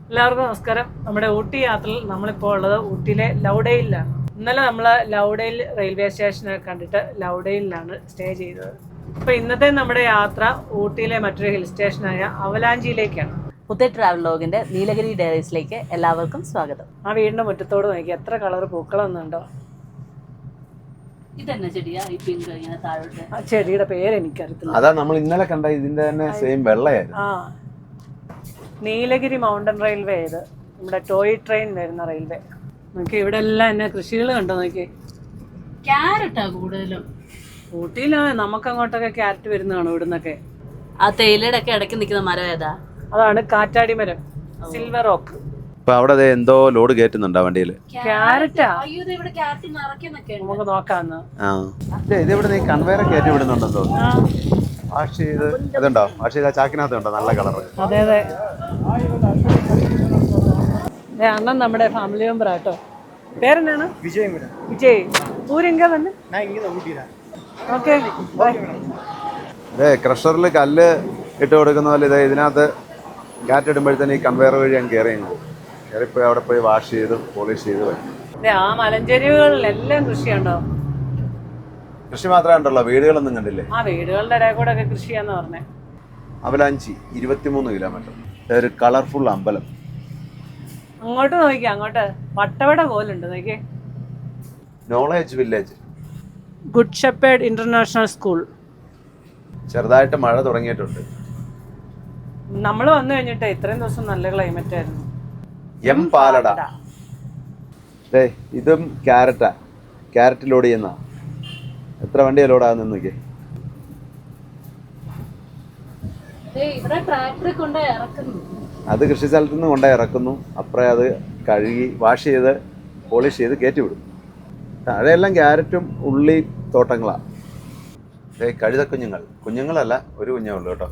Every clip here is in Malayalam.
എല്ലാവർക്കും നമസ്കാരം. നമ്മുടെ ഊട്ടി യാത്രയിൽ നമ്മളിപ്പോൾ ഉള്ളത് ഊട്ടിയിലെ ലൗഡയിലാണ്. ഇന്നലെ നമ്മൾ ലൗഡയിൽ റെയിൽവേ സ്റ്റേഷനൊക്കെ കണ്ടിട്ട് ലൗഡയിലാണ് സ്റ്റേ ചെയ്തത്. അപ്പോൾ ഇന്നത്തെ നമ്മുടെ യാത്ര ഊട്ടിയിലെ മറ്റൊരു ഹിൽ സ്റ്റേഷനായ അവലാഞ്ചിയിലേക്കാണ്. പുതിയ ട്രാവൽ ലോഗിന്റെ നീലഗിരി ഡയറീസിലേക്ക് എല്ലാവർക്കും സ്വാഗതം. ആ വീടിന്റെ മുറ്റത്തോട് നോക്കി എത്ര കളർ പൂക്കളൊന്നുണ്ടോ. ഇതെന്നെ ചെടിയാ ഈ പിങ്ക് ഇങ്ങനെ താഴോട്ട്? ആ ചെടിയുടെ പേര് എനിക്കറിയത്തില്ല. അതാ നമ്മൾ ഇന്നലെ കണ്ട ഇതിന്റെ തന്നെ സെയിം വെള്ളയായിരുന്നു. ആ നീലഗിരി മൗണ്ടൻ റെയിൽവേ. ഇത് നമ്മുടെ ടോയ് ട്രെയിൻ വരുന്ന റെയിൽവേ. നോക്കി ഇവിടെ എല്ലാം എന്നെ കൃഷികൾ കണ്ടോ. നോക്കി ക്യാരറ്റാ കൂടുതലും. ഊട്ടിയിലാണ് നമുക്ക് അങ്ങോട്ടൊക്കെ ക്യാരറ്റ് വരുന്നതാണ് ഇവിടുന്നൊക്കെ. ആ തേയിലയുടെ ഒക്കെ ഇടയ്ക്ക് നിൽക്കുന്ന മരം ഏതാ? അതാണ് കാറ്റാടി മരം, സിൽവർ റോക്ക്. ഇപ്പൊ അവിടെ എന്തോ ലോഡ് കയറ്റുന്നുണ്ടോ വണ്ടിയില്? ക്യാരറ്റാ. അയ്യോ ഇവിടെ ക്യാരറ്റ് നിറയ്ക്കുന്നൊക്കെ നമുക്ക് നോക്കാന്ന്. ഇതിവിടെ നീ കൺവേറെ കയറ്റി വിടുന്നുണ്ടെന്ന് തോന്നുന്നു. വാഷ് ചെയ്ത് ഇതുണ്ടോ? വാഷ് ചെയ്ത ചാക്കിനകത്തുണ്ടോ നല്ല കളർ? അതെ അതെ. അണ്ണൻ നമ്മുടെ ഫാമിലി മെമ്പർ ആട്ടോ. പേരെന്നാണ്? വിജയ്. ഊരെങ്ക വന്ന് ഓക്കെ. ക്രഷറിൽ കല്ല് ഇട്ട് കൊടുക്കുന്ന പോലെ ഇത് ഇതിനകത്ത് കാറ്റ് ഇടുമ്പോഴത്തേന് ഈ കൺവേർ വഴി ഞാൻ കയറിപ്പോയി അവിടെ പോയി വാഷ് ചെയ്ത് പോളിഷ് ചെയ്ത് വരും. ആ മലഞ്ചെരിവുകളിലെല്ലാം കൃഷിയുണ്ടോ? കൃഷി മാത്രമേ ഉണ്ടല്ലോ, വീടുകളൊന്നും കണ്ടില്ലേ? ആ വീടുകളുടെ ഇടയിൽ കൂടെ ഒക്കെ കൃഷി ചെയ്യാന്ന് പറഞ്ഞേ. Avalanche 23 kilometre. ഒരു കളർഫുൾ അമ്പലം. അങ്ങോട്ട് നോക്കി, അങ്ങോട്ട് വട്ടവട പോലുണ്ട് നോക്കി. Knowledge village. Good shepherd international school. ചെറുതായിട്ട് മഴ തുടങ്ങിയിട്ടുണ്ട്. നമ്മൾ വന്നു കഴിഞ്ഞിട്ട് ഇത്രയും ദിവസം നല്ല ക്ലൈമറ്റ് ആയിരുന്നു. എം പാലട. ഇതും ക്യാരറ്റാ. ക്യാരറ്റ് ലോഡ് ചെയ്യുന്ന എത്ര വണ്ടിയാ ലോഡാകുന്ന നോക്കിയേ. അത് കൃഷി സ്ഥലത്ത് നിന്ന് കൊണ്ടേ ഇറക്കുന്നു. അപ്പുറം അത് കഴുകി വാഷ് ചെയ്ത് പോളിഷ് ചെയ്ത് കയറ്റി വിടും. താഴെയെല്ലാം ക്യാരറ്റും ഉള്ളി തോട്ടങ്ങളാണ്. കഴുത കുഞ്ഞുങ്ങളല്ല, ഒരു കുഞ്ഞേ ഉള്ളൂ കേട്ടോ.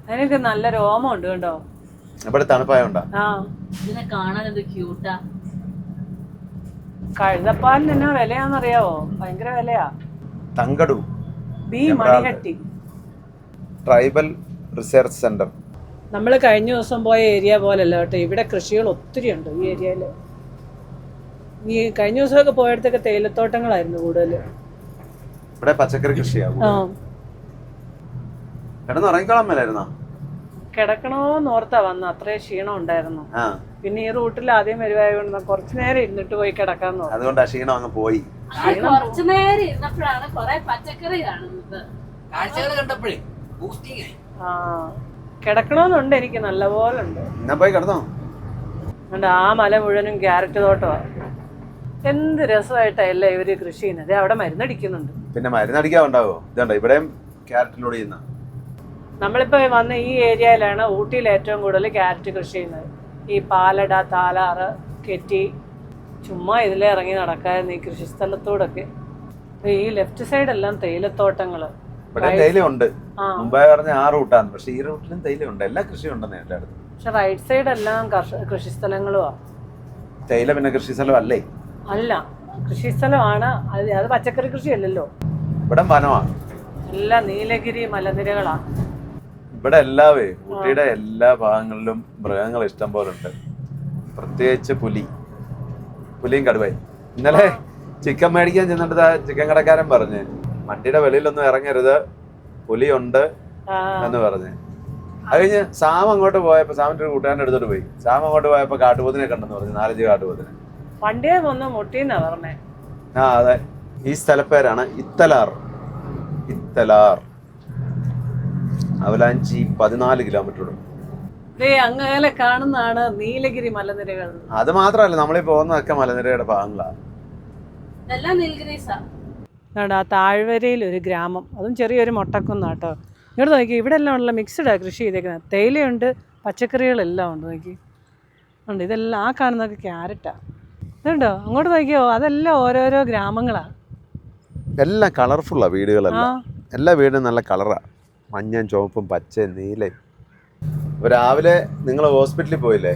അതിനൊക്കെ നല്ല രോമമുണ്ട് കേട്ടോ. ഇവിടെ തണുപ്പായോണ്ടാ. ഇതിനെ കാണാൻ എന്ത് ക്യൂട്ടാ. കഴുതപ്പാലിന് എന്നാ വിലയാന്നറിയാവോ? ഭയങ്കര വിലയാ. തങ്കടു ബി മണിഹട്ടി ട്രൈബൽ റിസർച്ച് സെന്റർ. നമ്മൾ കഴിഞ്ഞ ദിവസം പോയ ഏരിയ പോലല്ല കേട്ടോ. ഇവിടെ കൃഷികൾ ഒത്തിരി ഉണ്ട് ഈ ഏരിയയില്. ഈ കഴിഞ്ഞ ദിവസമൊക്കെ പോയടത്തൊക്കെ തേയിലത്തോട്ടങ്ങളായിരുന്നു കൂടുതൽ. ഇവിടെ പച്ചക്കറി കൃഷിയാകും. കിടന്നുറങ്ങിക്കോളാൻ മേലായിരുന്നോ? കിടക്കണോന്ന് ഓർത്താ വന്ന. അത്രയും ക്ഷീണം ഉണ്ടായിരുന്നു. പിന്നെ ഈ റൂട്ടിൽ ആദ്യം വരുവായോണ്ട് കുറച്ചു നേരം ഇരുന്നിട്ട് പോയി കിടക്കാന്ന്. അതുകൊണ്ട് ആ ക്ഷീണം അങ്ങ് പോയി. കുറച്ചു നേരം ഇരുന്നപ്പോഴാണ് കുറെ പച്ചക്കറി കാണുന്നത്. കിടക്കണമെന്നുണ്ട് എനിക്ക്, നല്ലപോലെ ഉണ്ട്. എന്നാ പോയി കിടന്നോ. ആ മല മുഴുവനും ക്യാരറ്റ് തോട്ടമാണ്. എന്ത് രസമായിട്ടല്ല ഇവര് കൃഷി ചെയ്യുന്നത്. അവിടെ മരുന്നടിക്കുന്നുണ്ട്. പിന്നെ മരുന്നടിക്കാണ്ടാവോ? ഇതുണ്ടോ ഇവിടെയും ക്യാരറ്റിലൂടെ ചെയ്യുന്ന. നമ്മളിപ്പോ വന്ന ഈ ഏരിയയിലാണ് ഊട്ടിയിൽ ഏറ്റവും കൂടുതൽ ക്യാരറ്റ് കൃഷി ചെയ്യുന്നത്. ഈ പാലട, താലാറ്, കെറ്റി. ചുമ്മാ ഇതിലെ ഇറങ്ങി നടക്കായിരുന്നു ഈ കൃഷി സ്ഥലത്തോടൊക്കെ. ഈ ലെഫ്റ്റ് സൈഡെല്ലാം തേയിലത്തോട്ടങ്ങള്. ഇവിടെ തേയില ഉണ്ട്. മുമ്പേ പറഞ്ഞ ആ റൂട്ടാണ്, പക്ഷെ ഈ റൂട്ടിലും തേയില ഉണ്ട്. എല്ലാ കൃഷിയും ഉണ്ടെന്ന് എന്റെ അടുത്ത്. പക്ഷെ റൈറ്റ് സൈഡ് എല്ലാം കൃഷി സ്ഥലങ്ങളുമാ. തേയില പിന്നെ കൃഷി സ്ഥലം അല്ലേ? അല്ല, കൃഷി സ്ഥലമാണ്. അത് പച്ചക്കറി കൃഷിയല്ലല്ലോ. ഇവിടെ വനമാണ്. എല്ലാം നീലഗിരി മലനിരകളാ. ഇവിടെ ഊട്ടിയുടെ എല്ലാ ഭാഗങ്ങളിലും മൃഗങ്ങൾ ഇഷ്ടം പോലെ ഉണ്ട്. പ്രത്യേകിച്ച് പുലിയും കടുവയും. ഇന്നലെ ചിക്കൻ മേടിക്കാൻ ചെന്നിട്ട് ചിക്കൻ കടക്കാരൻ പറഞ്ഞ് വണ്ടിയുടെ വെളിയിലൊന്നും ഇറങ്ങരുത്, പുലിയുണ്ട് എന്ന് പറഞ്ഞ്. അത് കഴിഞ്ഞ് സാം അങ്ങോട്ട് പോയപ്പോ, സാമിന്റെ ഒരു കൂട്ടുകാരൻ്റെ അടുത്തോട്ട് പോയി. സാം അങ്ങോട്ട് പോയപ്പോ കാട്ടുപോത്തിനെ കണ്ടെന്ന് പറഞ്ഞു. 4-5 കാട്ടുപോത്തിനെ. വണ്ടിയെ വന്ന് മുട്ടിന്നാ പറഞ്ഞേ. അതെ. ഈ സ്ഥലപ്പേരാണ് ഇത്തലാർ. Avalanche 14 kilometre. അങ്ങനെ കാണുന്നതാണ് നീലഗിരി മലനിരകൾ. അത് മാത്രമല്ല, നമ്മളീ പോകുന്നതൊക്കെ മലനിരയുടെ ഭാഗങ്ങളാണ്. ആ താഴ്വരയിൽ ഒരു ഗ്രാമം, അതും ചെറിയൊരു മൊട്ടക്കുന്നാട്ടോ. ഇങ്ങോട്ട് നോക്കി, ഇവിടെ എല്ലാം ഉള്ള മിക്സ്ഡാണ് കൃഷി ചെയ്തേക്കുന്നത്. തേയിലയുണ്ട്, പച്ചക്കറികളെല്ലാം ഉണ്ട്. നോക്കി ഉണ്ട്. ഇതെല്ലാം ആ കാണുന്നതൊക്കെ ക്യാരറ്റാ. ഇതുണ്ടോ? അങ്ങോട്ട് നോക്കിയോ, അതെല്ലാം ഓരോരോ ഗ്രാമങ്ങളാണ്. എല്ലാം കളർഫുള്ളാണ് വീടുകളെല്ലാം. എല്ലാ വീടും നല്ല കളറാണ്. മഞ്ഞയും ചുവപ്പും പച്ചയും നീലയും. രാവിലെ നിങ്ങൾ ഹോസ്പിറ്റലിൽ പോയില്ലേ?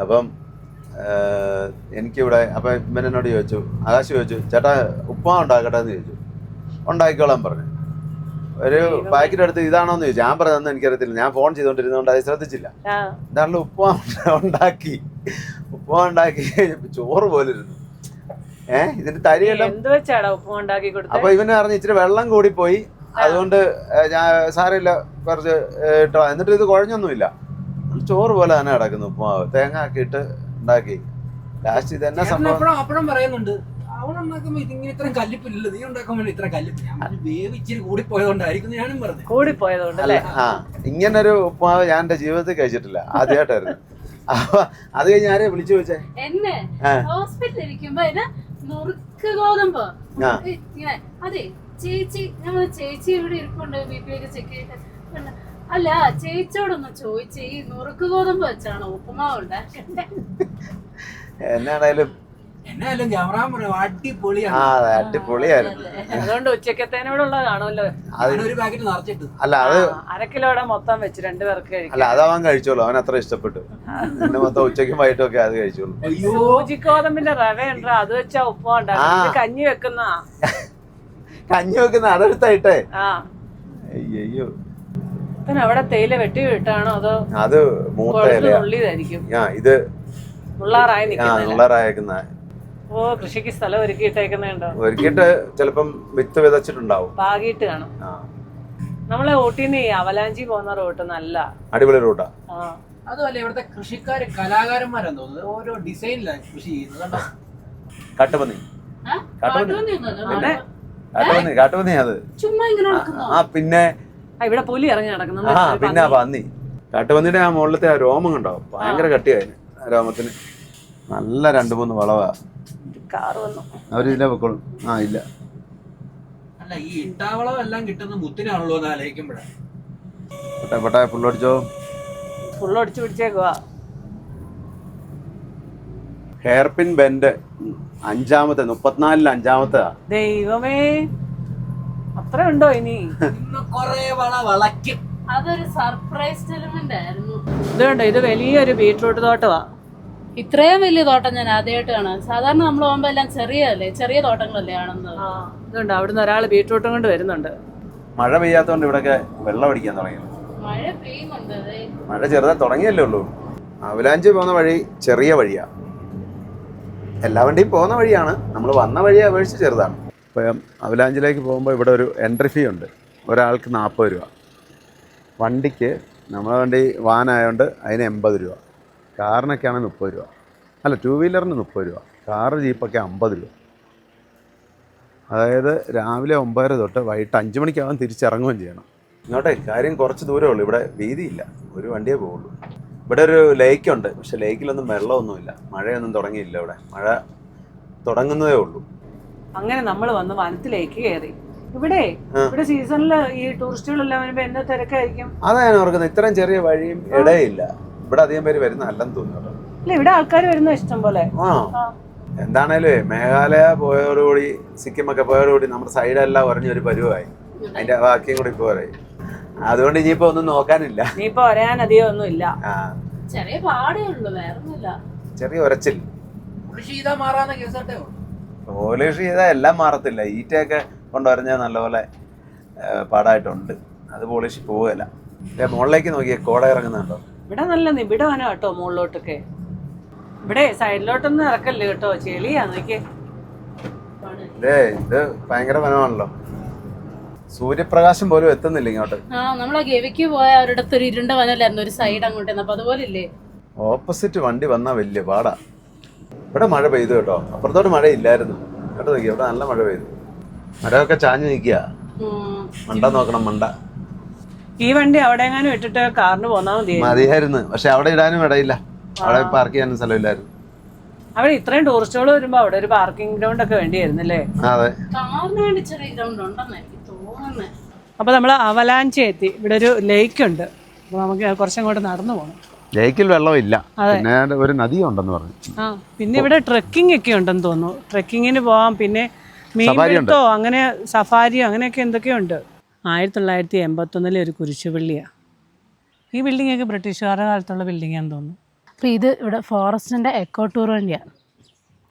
അപ്പം എനിക്കിവിടെ അപ്പം ഇവനോട് ചോദിച്ചു, ആകാശ് ചോദിച്ചു, ചേട്ടാ ഉപ്പുമാവ് ഉണ്ടാക്കട്ടെ എന്ന് ചോദിച്ചു. ഉണ്ടാക്കിക്കോളാൻ പറഞ്ഞു. ഒരു പാക്കറ്റ് എടുത്ത് ഇതാണോന്ന് ചോദിച്ചു. ഞാൻ പറഞ്ഞതെന്ന് എനിക്കറിയത്തില്ല, ഞാൻ ഫോൺ ചെയ്തോണ്ടിരുന്നോണ്ട് അത് ശ്രദ്ധിച്ചില്ല. ഇതാണല്ലോ ഉപ്പുമാവ് ഉണ്ടാക്കി ചോറ് പോലെ ഇരുന്നു. ഇതിന്റെ തരിയെല്ലാം എന്ത് വെച്ചാടാ ഉപ്പുമാവ് ഉണ്ടാക്കി കൊടുത്തത്? അപ്പൊ ഇവന് അറിഞ്ഞ് ഇച്ചിരി വെള്ളം കൂടിപ്പോയി, അതുകൊണ്ട് ഞാൻ സാരമില്ല കുറച്ച് ഇട്ടോ. എന്നിട്ട് ഇത് കുഴഞ്ഞൊന്നുമില്ല, ചോറ് പോലെ തന്നെ കിടക്കുന്നു ഉപ്പുമാവ്. തേങ്ങ ആക്കിയിട്ട് ഉണ്ടാക്കി. ലാസ്റ്റ് ഇത് തന്നെ സംഭവം അപ്പഴും പറയുന്നുണ്ട്, അവനുണ്ടാക്കുമ്പോ ഇതിങ്ങനെ ഇത്രയും കല്ലിപ്പില്ലല്ലോ, നീ ഉണ്ടാക്കുമ്പോൾ ഇത്ര കല്ലിപ്പ്. ഞാൻ വേവിച്ചിരി കൂടിപ്പോയതുകൊണ്ടായിരിക്കും ഞാനും പറഞ്ഞു. കൂടിപ്പോയതുകൊണ്ടല്ലേ? ഇങ്ങനൊരു ഉപ്പുമാവ് ഞാൻ എന്റെ ജീവിതത്തിൽ കഴിച്ചിട്ടില്ല, ആദ്യമായിട്ടായിരുന്നു. അപ്പൊ അത് കഴിഞ്ഞ് ആരെയും വിളിച്ചു ചോദിച്ചേ, എന്നെ ഹോസ്പിറ്റലിൽ ഇരിക്കുമ്പോ നുറുക്ക് ഗോതമ്പ് ഇങ്ങനെ. അതെ ചേച്ചി, ഞങ്ങൾ ചേച്ചി ഇവിടെ ഇരിപ്പുണ്ട് BP ഒക്കെ ചെക്ക് ചെയ്തിട്ട്. അല്ല ചേച്ചിയോടൊന്ന് ചോദിച്ചു, ഈ നുറുക്ക് ഗോതമ്പ് വെച്ചാണോ ഉപ്പുമാവ് ഉണ്ടാക്കണ്ടേ? എന്നാണേലും ക്യാമറ പറയും അടിപൊളിയാണ്. അടിപൊളിയായിരുന്നു. അതുകൊണ്ട് ഉച്ചക്കത്തേനോടുള്ളത് കാണുമല്ലോ. ഒരു പാക്കറ്റ് നിറച്ചിട്ട് അല്ല അത് 1/2 കിലോടെ മൊത്തം വെച്ച് 2 പേർക്ക് കഴിക്കും. അല്ല അത് അവൻ കഴിച്ചോളൂ, അവൻ അത്ര ഇഷ്ടപ്പെട്ടു. പിന്നെ മൊത്തം ഉച്ചയ്ക്കും വൈകിട്ടും ഒക്കെ അത് കഴിച്ചോളൂ. സൂചിഗോതമ്പിന്റെ റവ ഉണ്ടോ, അത് വെച്ചാ ഉപ്പുമാവ് ഉണ്ടാക്കും. കഞ്ഞി വെക്കുന്ന അതെടുത്തായിട്ടേ. അയ്യോ, പിന്നെ അവിടെ തേയില വെട്ടി വിട്ടാണോ അതോ അത് ഉള്ളിയതായിരിക്കും? ഇത് ഉള്ളാറായി ഉള്ളാറായേക്കുന്ന. ഓ, കൃഷിക്ക് സ്ഥലം ഒരുക്കിയിട്ടേക്കുന്നുണ്ടോ? ഒരുക്കിയിട്ട് ചിലപ്പം വിത്ത് വിതച്ചിട്ടുണ്ടാവും, പാകിയിട്ട് കാണും. നമ്മളെ ഊട്ടിന്ന് അവലാഞ്ചി പോകുന്ന റൂട്ട് നല്ല അടിപൊളി റൂട്ടാ. അതുമല്ല ഇവിടുത്തെ കൃഷിക്കാര് കലാകാരന്മാരാന്ന് തോന്നുന്നത്, ഓരോ ഡിസൈനിലാണ് കൃഷി ചെയ്യുന്നത്. കാട്ടുപന്നി അത് പിന്നെ ഇവിടെ പുലി ഇറങ്ങി നടക്കുന്നു. പിന്നെ പന്നി. കാട്ടുപന്നിയുടെ ആ മുകളിലത്തെ ആ രോമം കണ്ടോ, ഭയങ്കര കട്ടിയായി രോമത്തിന്. നല്ല 2-3 വളവാ. കാറ് വന്നു, അവരിതിലെ പൊക്കോളും. ഇല്ല, അല്ല ഈ ഇട്ടാവളം എല്ലാം കിട്ടുന്ന മുത്തിനാണല്ലോ എന്ന് ആലോചിക്കുമ്പോഴാണ്. ഫുള്ളടിച്ചോ, ഫുള്ളടിച്ചു പിടിച്ചേക്കുവാ. Hairpin bend 5ാമത്തെ 34-ൽ 5ാമത്തെ. ദൈവമേ, അത്ര ഉണ്ടോ ഇനി? കൊറേ വളയ്ക്കും. അതൊരു സർപ്രൈസ് എലിമെന്റ് ആയിരുന്നു. ഇതുണ്ട്, ഇത് വലിയൊരു ബീട്രൂട്ട് തോട്ടമാ. ഇത്രയും വലിയ തോട്ടം ഞാൻ ആദ്യമായിട്ട് കാണാം. സാധാരണ നമ്മൾ പോകുമ്പോ എല്ലാം ചെറിയ തോട്ടങ്ങളല്ലേ ആണെന്ന്. ഇതുണ്ട്, അവിടുന്ന് ഒരാൾ ബീട്രൂട്ടും കൊണ്ട് വരുന്നുണ്ട്. മഴ പെയ്യാത്തോണ്ട് ഇവിടെയൊക്കെ വെള്ളം അടിക്കാൻ തുടങ്ങി. മഴ പെയ്യുന്നുണ്ട്, മഴ ചെറുതായി തുടങ്ങിയല്ലേ ഉള്ളൂ. അവലാഞ്ചി പോകുന്ന വഴി ചെറിയ വഴിയാ, എല്ലാ വണ്ടിയും പോകുന്ന വഴിയാണ്. നമ്മൾ വന്ന വഴിയെ അപേക്ഷിച്ച് ചെറുതാണ്. ഇപ്പം അവലാഞ്ചിലേക്ക് പോകുമ്പോൾ ഇവിടെ ഒരു എൻട്രി ഫീ ഉണ്ട്, ഒരാൾക്ക് 40 രൂപ. വണ്ടിക്ക്, നമ്മളെ വണ്ടി വാനായതുകൊണ്ട് അതിന് 80 രൂപ. കാറിനൊക്കെയാണ് 30 രൂപ. അല്ല, 2 വീലറിന് 30 രൂപ, കാറ് ജീപ്പൊക്കെ 50 രൂപ. അതായത് രാവിലെ 9 തൊട്ട് വൈകിട്ട് 5 മണിക്കാവാൻ തിരിച്ചിറങ്ങുകയും ചെയ്യണം. ഇങ്ങോട്ടെ കാര്യം കുറച്ച് ദൂരമേ ഉള്ളൂ, ഇവിടെ വീതിയില്ല, ഒരു വണ്ടിയേ പോവുള്ളൂ. ഇവിടെ ഒരു ലേക്കുണ്ട്, പക്ഷെ ലേക്കിലൊന്നും വെള്ളമൊന്നുമില്ല, മഴയൊന്നും തുടങ്ങിയില്ല. ഇവിടെ മഴ തുടങ്ങുന്നതേ ഉള്ളൂ. അങ്ങനെ നമ്മൾ വന്ന് വനത്തിലേക്ക് കയറി. ഇവിടെ സീസണിൽ ഈ ടൂറിസ്റ്റുകളെല്ലാം വരുമ്പോ എന്താ തിരക്കായിരിക്കും. അതാ ഞാൻ ഓർക്കുന്നത്, ഇത്രയും ചെറിയ വഴിയും ഇടയില്ല. ഇവിടെ അധികം പേര് വരുന്ന അല്ലെന്ന് തോന്നുന്നു. അല്ല, ഇവിടെ ആൾക്കാർ വരുന്ന ഇഷ്ടം പോലെ. എന്താണേലും മേഘാലയ പോയതോടുകൂടി, സിക്കിം ഒക്കെ പോയതോടുകൂടി നമ്മുടെ സൈഡെല്ലാം ഉറഞ്ഞൊരു പരുവായി. അതിന്റെ ബാക്കിയും കൂടി ഇപ്പൊ പറയും. അതുകൊണ്ട് ഇനിയിപ്പോ ഒന്നും നോക്കാനില്ല. ഇനിയിപ്പോ ഒരയാൻ അധികം ഒന്നും ഇല്ല, ചെറിയ പാടേ ഉള്ളു, വേറൊന്നുമില്ല. ചെറിയ ഉരച്ചിൽ. പോളിഷ് ചെയ്താൽ എല്ലാം മാറത്തില്ല. ഈറ്റയൊക്കെ കൊണ്ടുവരഞ്ഞാൽ നല്ലപോലെ പാടായിട്ടുണ്ട്, അത് പോളിഷ് പോവുകയല്ല. മുകളിലേക്ക് നോക്കിയേ, കോട ഇറങ്ങുന്നുണ്ടോ? ഇവിടെ നല്ല നിബിഡമാണ് കേട്ടോ മുകളിലോട്ടൊക്കെ. ഇവിടെ സൈഡിലോട്ടൊന്നും ഇറക്കല്ലേ കേട്ടോ, ചെളിയാ നോക്കിയേ. ഇത് ഭയങ്കര വനമാണല്ലോ, സൂര്യപ്രകാശം പോലും എത്തുന്നില്ല ഇങ്ങോട്ട്. നമ്മളെ ഗവിക്ക് പോയ ഒരിടത്തൊരു ഇരുണ്ട വനല്ലായിരുന്നു, ഒരു സൈഡ് അങ്ങോട്ട്. അപ്പൊ അതുപോലെ ഇല്ലേ, ഓപ്പോസിറ്റ് വണ്ടി വന്നാ വലിയ പാടാ. ഇവിടെ മഴ പെയ്തു കേട്ടോ, അപ്പുറത്തോട്ട് മഴയില്ലായിരുന്നു കേട്ടോ. നോക്കി, ഇവിടെ നല്ല മഴ പെയ്തു. മരമൊക്കെ ചാഞ്ഞു നിൽക്കുക. മണ്ട നോക്കണം, മണ്ട. ഈ വണ്ടി അവിടെ എങ്ങാനും ഇട്ടിട്ട് കാറിന് പോന്നാ മതിയായിരുന്നു, പക്ഷെ അവിടെ ഇടാനും ഇടയില്ല, അവിടെ പാർക്ക് ചെയ്യാനും സ്ഥലമില്ലായിരുന്നു. അവിടെ ഇത്രയും ടൂറിസ്റ്റുകൾ വരുമ്പോ അവിടെ ഒരു പാർക്കിംഗ് ഗ്രൗണ്ട് ഒക്കെ വേണ്ടിയായിരുന്നല്ലേ? അതെ, കാറിന് വേണ്ടി ചെറിയ ഗ്രൗണ്ട് ഉണ്ടെന്ന് എനിക്ക് തോന്നുന്നത്. അപ്പൊ നമ്മള് അവലാഞ്ചി എത്തി. ഇവിടെ ഒരു ലേക്ക് ഉണ്ട്, അപ്പൊ നമുക്ക് കുറച്ചങ്ങോട്ട് നടന്നു പോകണം. ലേക്കിൽ വെള്ളമില്ല, പിന്നെ ഒരു നദി ഉണ്ടെന്ന് പറഞ്ഞു. പിന്നെ ഇവിടെ ട്രെക്കിംഗ് ഒക്കെ ഉണ്ടെന്ന് തോന്നുന്നു. ട്രെക്കിങ്ങിന് പോവാം, പിന്നെ മീൻപിടുത്തോ അങ്ങനെ സഫാരിയോ അങ്ങനെയൊക്കെ എന്തൊക്കെയുണ്ട്. 1981 ഒരു കുരിശുപള്ളിയാണ്. ഈ ബിൽഡിംഗ് ഒക്കെ ബ്രിട്ടീഷുകാരുടെ കാലത്തുള്ള ബിൽഡിംഗ് ആണെന്ന് തോന്നുന്നു. അപ്പോൾ ഇത് ഇവിടെ ഫോറസ്റ്റിൻ്റെ എക്കോ ടൂർ വണ്ടിയാണ്.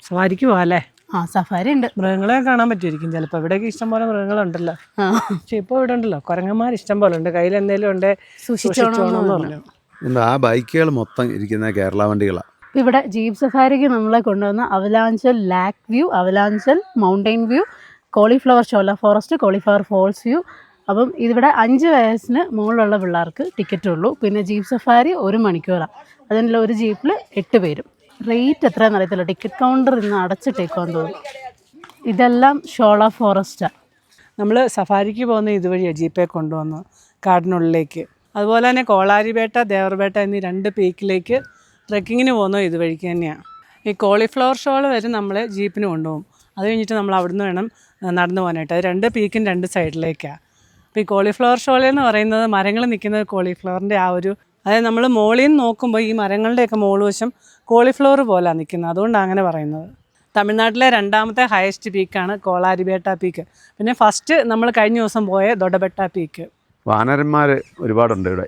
സവാരിക്ക് പോകാം അല്ലേ? ആ സഫാരി ഉണ്ട്. മൃഗങ്ങളെ കാണാൻ പറ്റുമായിരിക്കും ചിലപ്പോൾ. ഇവിടെയൊക്കെ ഇഷ്ടംപോലെ മൃഗങ്ങളുണ്ടല്ലോ. ആ പക്ഷെ ഇപ്പോൾ ഇവിടെ ഉണ്ടല്ലോ കുരങ്ങന്മാർ ഇഷ്ടം പോലെ ഉണ്ട്. കയ്യിൽ എന്തെങ്കിലും ഉണ്ടേ സൂക്ഷിച്ചോണമെന്ന് പറഞ്ഞു. ആ ബൈക്കുകൾ മൊത്തം ഇരിക്കുന്ന കേരള വണ്ടികളാണ്. ഇവിടെ ജീപ്പ് സഫാരിക്ക് നമ്മളെ കൊണ്ടുവന്ന Avalanche lake view, Avalanche mountain view, cauliflower shola forest, cauliflower falls view. അപ്പം ഇതിവിടെ 5 വയസ്സിന് മുകളിലുള്ള പിള്ളേർക്ക് ടിക്കറ്റ് ഉള്ളൂ. പിന്നെ ജീപ്പ് സഫാരി 1 മണിക്കൂറാണ്. അതിനുള്ള ഒരു ജീപ്പിൽ 8 പേരും. റേറ്റ് എത്രയാണെന്ന് അറിയത്തില്ല, ടിക്കറ്റ് കൗണ്ടർ ഇന്ന് അടച്ചിട്ടേക്കുവാന്ന് തോന്നുന്നു. ഇതെല്ലാം ഷോള ഫോറസ്റ്റാണ്. നമ്മൾ സഫാരിക്ക് പോകുന്ന ഇതുവഴിയാണ് ജീപ്പെ കൊണ്ടുവന്നു കാടിനുള്ളിലേക്ക്. അതുപോലെ തന്നെ കോളാരിപേട്ട, ദേവർപേട്ട എന്നീ 2 പീക്കിലേക്ക് ട്രെക്കിങ്ങിന് പോകുന്നത് ഇതുവഴിക്ക് തന്നെയാണ്. ഈ കോളിഫ്ലവർ ഷോൾ വരെ നമ്മൾ ജീപ്പിന് കൊണ്ടുപോകും. അത് കഴിഞ്ഞിട്ട് നമ്മൾ അവിടുന്ന് വേണം നടന്നു പോകാനായിട്ട്. അത് 2 പീക്കും 2 സൈഡിലേക്കാണ്. അപ്പോൾ ഈ കോളിഫ്ലവർ ഷോൾ എന്ന് പറയുന്നത് മരങ്ങൾ നിൽക്കുന്നത് കോളിഫ്ലവറിൻ്റെ ആ ഒരു, അതായത് നമ്മൾ മോളിൽ നിന്ന് നോക്കുമ്പോൾ ഈ മരങ്ങളുടെയൊക്കെ മോളുവശം കോളിഫ്ലവർ പോലെയാണ് നിൽക്കുന്നത്. അതുകൊണ്ടാണ് അങ്ങനെ പറയുന്നത്. തമിഴ്നാട്ടിലെ 2ാമത്തെ ഹയസ്റ്റ് പീക്കാണ് കോളാരിപേട്ട പീക്ക്. പിന്നെ ഫസ്റ്റ് നമ്മൾ കഴിഞ്ഞ ദിവസം പോയ ദൊഡബെട്ട പീക്ക്. വാനരന്മാർ ഒരുപാടുണ്ട് ഇവിടെ.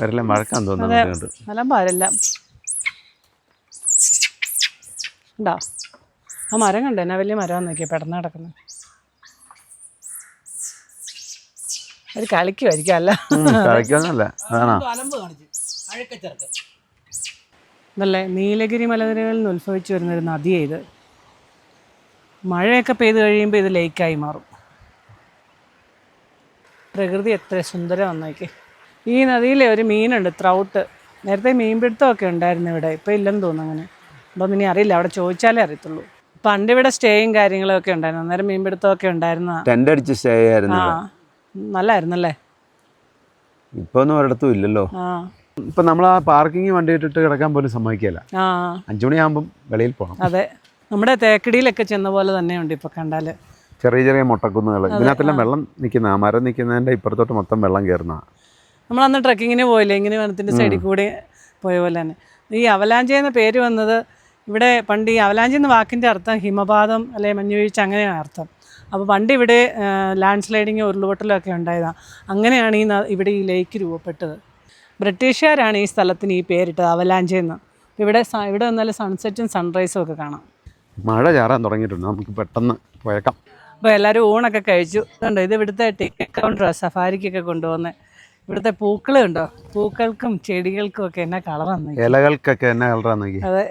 വരെല്ലാം വഴക്കാൻ തോന്നുന്നുണ്ട്. നല്ല പാരെല്ലാം ഉണ്ടോ? ആ മരം കണ്ടോ? എന്നാ വലിയ മരമാണെന്ന് നോക്കിയാൽ പെടന്ന് കിടക്കുന്നത്. ഒരു കളിക്കുമായിരിക്കും. അല്ല കളിക്കാന്നല്ല, ഇതല്ലേ നീലഗിരി മലനിരകളിൽ നിന്ന് ഉത്ഭവിച്ചു വരുന്നൊരു നദിയാണ് ഇത്. മഴയൊക്കെ പെയ്ത് കഴിയുമ്പോൾ ഇത് ലേക്കായി മാറും. പ്രകൃതി എത്ര സുന്ദരമാണെന്ന് നോക്കി. ഈ നദിയിലെ ഒരു മീനുണ്ട്, ത്രൗട്ട്. നേരത്തെ മീൻപിടുത്തമൊക്കെ ഉണ്ടായിരുന്നു ഇവിടെ, ഇപ്പോൾ ഇല്ലെന്ന് തോന്നുന്നു. അങ്ങനെ അപ്പം ഇനി അറിയില്ല, അവിടെ ചോദിച്ചാലേ അറിയത്തുള്ളൂ. പണ്ട് ഇവിടെ സ്റ്റേയും കാര്യങ്ങളൊക്കെ ഉണ്ടായിരുന്നു. അന്നേരം മീൻപിടുത്തമൊക്കെ ഉണ്ടായിരുന്ന ടെന്റ് അടിച്ച് സ്റ്റേ ആയിരുന്നു. നല്ലായിരുന്നല്ലേ. ഇപ്പൊ ഒന്നും ഒരിടത്തും ഇല്ലല്ലോ. ഇപ്പൊ നമ്മൾ ആ പാർക്കിംഗ് വണ്ടി ഇട്ടിട്ട് കിടക്കാൻ പോലും സമ്മതിക്കില്ല. 5 മണിയാകുമ്പം വെളിയിൽ പോകണം. അതെ, നമ്മുടെ തേക്കടിയിലൊക്കെ ചെന്ന പോലെ തന്നെയുണ്ട് ഇപ്പൊ കണ്ടാല്. ചെറിയ ചെറിയ മുട്ടക്കുന്നുകൾ, ഇതിനകത്തെല്ലാം വെള്ളം നിൽക്കുന്ന, മരം നിൽക്കുന്നതിന്റെ ഇപ്പുറത്തോട്ട് മൊത്തം വെള്ളം കയറുന്ന. നമ്മളന്ന് ട്രക്കിങ്ങിന് പോയില്ലേ, ഇങ്ങനെ വനത്തിന്റെ സൈഡിൽ കൂടെ പോയ പോലെ തന്നെ. ഈ അവലാഞ്ചി എന്ന പേര് വന്നത് ഇവിടെ പണ്ട്, ഈ അവലാഞ്ചി എന്ന വാക്കിന്റെ അർത്ഥം ഹിമപാതം അല്ലെ മഞ്ഞുവീഴ്ച, അങ്ങനെയാണ് അർത്ഥം. അപ്പോൾ പണ്ട് ഇവിടെ ലാൻഡ് സ്ലൈഡിങ്, ഉരുളുപൊട്ടലും ഒക്കെ ഉണ്ടായതാണ്. അങ്ങനെയാണ് ഇവിടെ ഈ ലേക്ക് രൂപപ്പെട്ടത്. ബ്രിട്ടീഷുകാരാണ് ഈ സ്ഥലത്തിന് ഈ പേരിട്ടത്, അവലാഞ്ചിന്ന്. ഇവിടെ വന്നാൽ സൺസെറ്റും സൺറൈസും ഒക്കെ കാണാം. മഴ ചാറാൻ തുടങ്ങിയിട്ടുണ്ട്, നമുക്ക് പെട്ടെന്ന് പോയേക്കാം. അപ്പോൾ എല്ലാവരും ഊണൊക്കെ കഴിച്ചു. കണ്ടോ, ഇത് ഇവിടുത്തെ ടിക്കറ്റ് കൗണ്ടറാണ് സഫാരിക്കൊക്കെ കൊണ്ടുപോകുന്നത്. ഇവിടുത്തെ പൂക്കളുണ്ടോ, പൂക്കൾക്കും ചെടികൾക്കും ഒക്കെ എന്നാ കളറാണ്, ഇലകൾക്കൊക്കെ എന്നാ കളറാന്ന്. അതെ,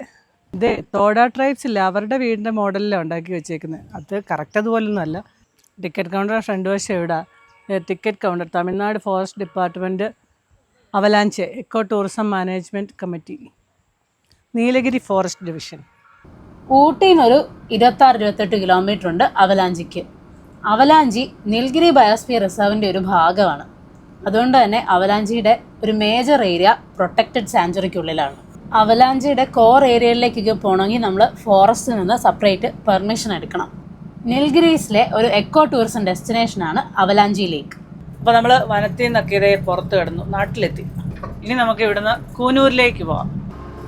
ഇത് തോഡ ട്രൈബ്സ് ഇല്ല, അവരുടെ വീടിൻ്റെ മോഡലിലാണ് ഉണ്ടാക്കി വെച്ചേക്കുന്നത്. അത് കറക്റ്റ് അതുപോലൊന്നും അല്ല. ടിക്കറ്റ് കൗണ്ടർ ഫ്രണ്ട് വശം ഇവിടെ ticket counter, Tamil Nadu forest department, avalanche eco tourism management committee, Nilgiri forest division. ഊട്ടിയിൽ നിന്നൊരു 26-28 കിലോമീറ്റർ ഉണ്ട് അവലാഞ്ചിക്ക്. അവലാഞ്ചി നീൽഗിരി ബയോസ്ഫിയർ റിസർവിൻ്റെ ഒരു ഭാഗമാണ്. അതുകൊണ്ട് തന്നെ അവലാഞ്ചിയുടെ ഒരു മേജർ ഏരിയ പ്രൊട്ടക്റ്റഡ് സാങ്ച്വറിക്കുള്ളിലാണ്. അവലാഞ്ചിയുടെ കോർ ഏരിയയിലേക്കൊക്കെ പോകണമെങ്കിൽ നമ്മൾ ഫോറസ്റ്റിൽ നിന്ന് സെപ്പറേറ്റ് പെർമിഷൻ എടുക്കണം. നീൽഗിരീസിലെ ഒരു എക്കോ ടൂറിസം ഡെസ്റ്റിനേഷനാണ് അവലാഞ്ചി ലേക്ക്. അപ്പോൾ നമ്മൾ വനത്തിൽ നിന്നൊക്കെ ഇതേ പുറത്ത് കിടന്നു, നാട്ടിലെത്തി. ഇനി നമുക്ക് ഇവിടുന്ന് കൂനൂരിലേക്ക് പോവാം.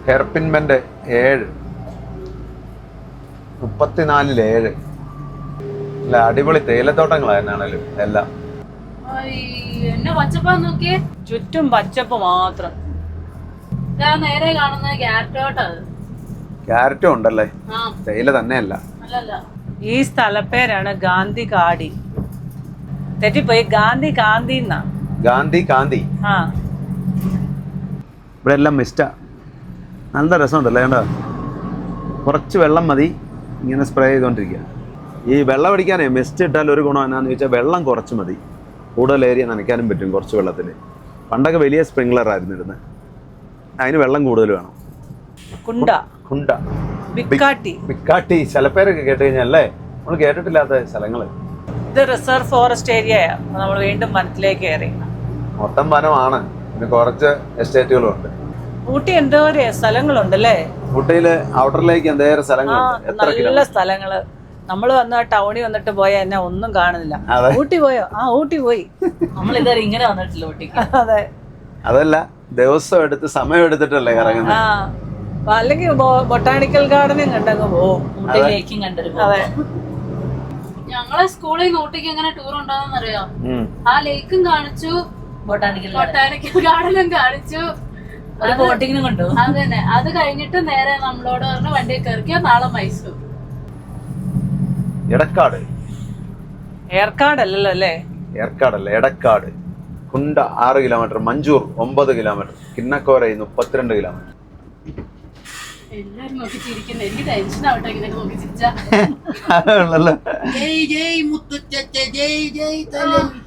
ഹെയർപിൻമെന്റ് 7, 34-7. അല്ല, അടിപൊളി തേയിലത്തോട്ടങ്ങളായിരുന്നാണല്ലോ എല്ലാം. എന്നെ പച്ചപ്പാ നോക്കിയേ, ചുറ്റും പച്ചപ്പ് മാത്രം. നേരെ കാണുന്നത് ക്യാരറ്റോട്ടാണ്. ക്യാരറ്റും ഉണ്ടല്ലേ, തേയില തന്നെയല്ല. ഈ സ്ഥലപ്പേരാണ് ഗാന്ധി കാടി. തെറ്റിപ്പോയി, ഗാന്ധി കാന്തി എന്നാ. ഗാന്ധി കാന്തി. ഇവിടെ എല്ലാം മിസ്റ്റാ, നല്ല രസമുണ്ടല്ലേ. കണ്ടോ, കുറച്ച് വെള്ളം മതി ഇങ്ങനെ സ്പ്രേ ചെയ്തുകൊണ്ടിരിക്കുക. ഈ വെള്ളം അടിക്കാനേ മിസ്റ്റ് ഇട്ടാൽ ഒരു ഗുണം എന്നാന്ന് ചോദിച്ചാൽ വെള്ളം കുറച്ച് മതി, കൂടുതൽ ഏരിയ നനയ്ക്കാനും പറ്റും കുറച്ച് വെള്ളത്തിൽ. പണ്ടൊക്കെ വലിയ സ്പ്രിംഗ്ലർ ആയിരുന്നു ഇരുന്നത്, അതിന് വെള്ളം കൂടുതൽ വേണം. കുണ്ട, കുണ്ട, ബിക്കാട്ടി, ബിക്കാട്ടി, സ്ഥലപ്പേരൊക്കെ കേട്ട് കഴിഞ്ഞല്ലേ, നമ്മൾ കേട്ടിട്ടില്ലാത്ത സ്ഥലങ്ങൾ. ഇത് റിസർവ് ഫോറസ്റ്റ് ഏരിയയാ. നമ്മൾ വീണ്ടും വനത്തിലേക്ക് കയറി. മൊത്തം വനമാണ്, പിന്നെ കുറച്ച് എസ്റ്റേറ്റുകളും ഉണ്ട്. ഊട്ടി എന്തോരം സ്ഥലങ്ങളുണ്ടല്ലേ. ഊട്ടിയില് ഔട്ടറിലേക്ക് എന്തേരം സ്ഥലങ്ങളുണ്ട്, നല്ല സ്ഥലങ്ങള്. നമ്മൾ വന്ന ടൗണിൽ വന്നിട്ട് പോയാൽ എന്നെ ഒന്നും കാണുന്നില്ല. ഊട്ടി പോയോ? ഊട്ടി പോയി. നമ്മൾ ഇതുവരെ ഇങ്ങനെ വന്നിട്ടില്ല ഊട്ടിക്ക്. അതെ, അതല്ല, ദിവസം എടുത്ത് സമയം എടുത്തിട്ടല്ലേ കറങ്ങുന്നത്. അല്ലെങ്കിൽ ബൊട്ടാണിക്കൽ ഗാർഡനും കണ്ടങ്ങ് പോവും. ഊട്ടിയിലേക്കും കണ്ടിരുന്നു. അതെ, ഞങ്ങളെ സ്കൂളിൽ നിന്ന് ഊട്ടിക്ക് എങ്ങനെ ടൂർ ഉണ്ടാകുന്നറിയാം. ആ ലേക്കും കാണിച്ചു, ബൊട്ടാണിക്കൽ ഗാർഡനും കാണിച്ചു, ഒരു ബോട്ടിങ്ങിനും കൊണ്ടു. അത് തന്നെ. അത് കഴിഞ്ഞിട്ട് നേരെ നമ്മളോട് പറഞ്ഞ വണ്ടി കയറിക്കോ, നാളെ മൈസൂർ. എടക്കാട്. ഏർക്കാട് അല്ലല്ലോ അല്ലേ? ഏർക്കാടല്ല, Edakkad. Kunda 6 kilometre, Manjoor 9 kilometre, Kinnakorai 32 kilometre. എല്ലാരും നോക്കി ചിരിക്കുന്നത്. എനിക്ക് ടെൻഷൻ ആവട്ടെ ഇങ്ങനെ നോക്കി ചിരിച്ചാ. ജയ് ജയ് മുത്തുച്ചച്ച, ജയ് ജയ് തലവി.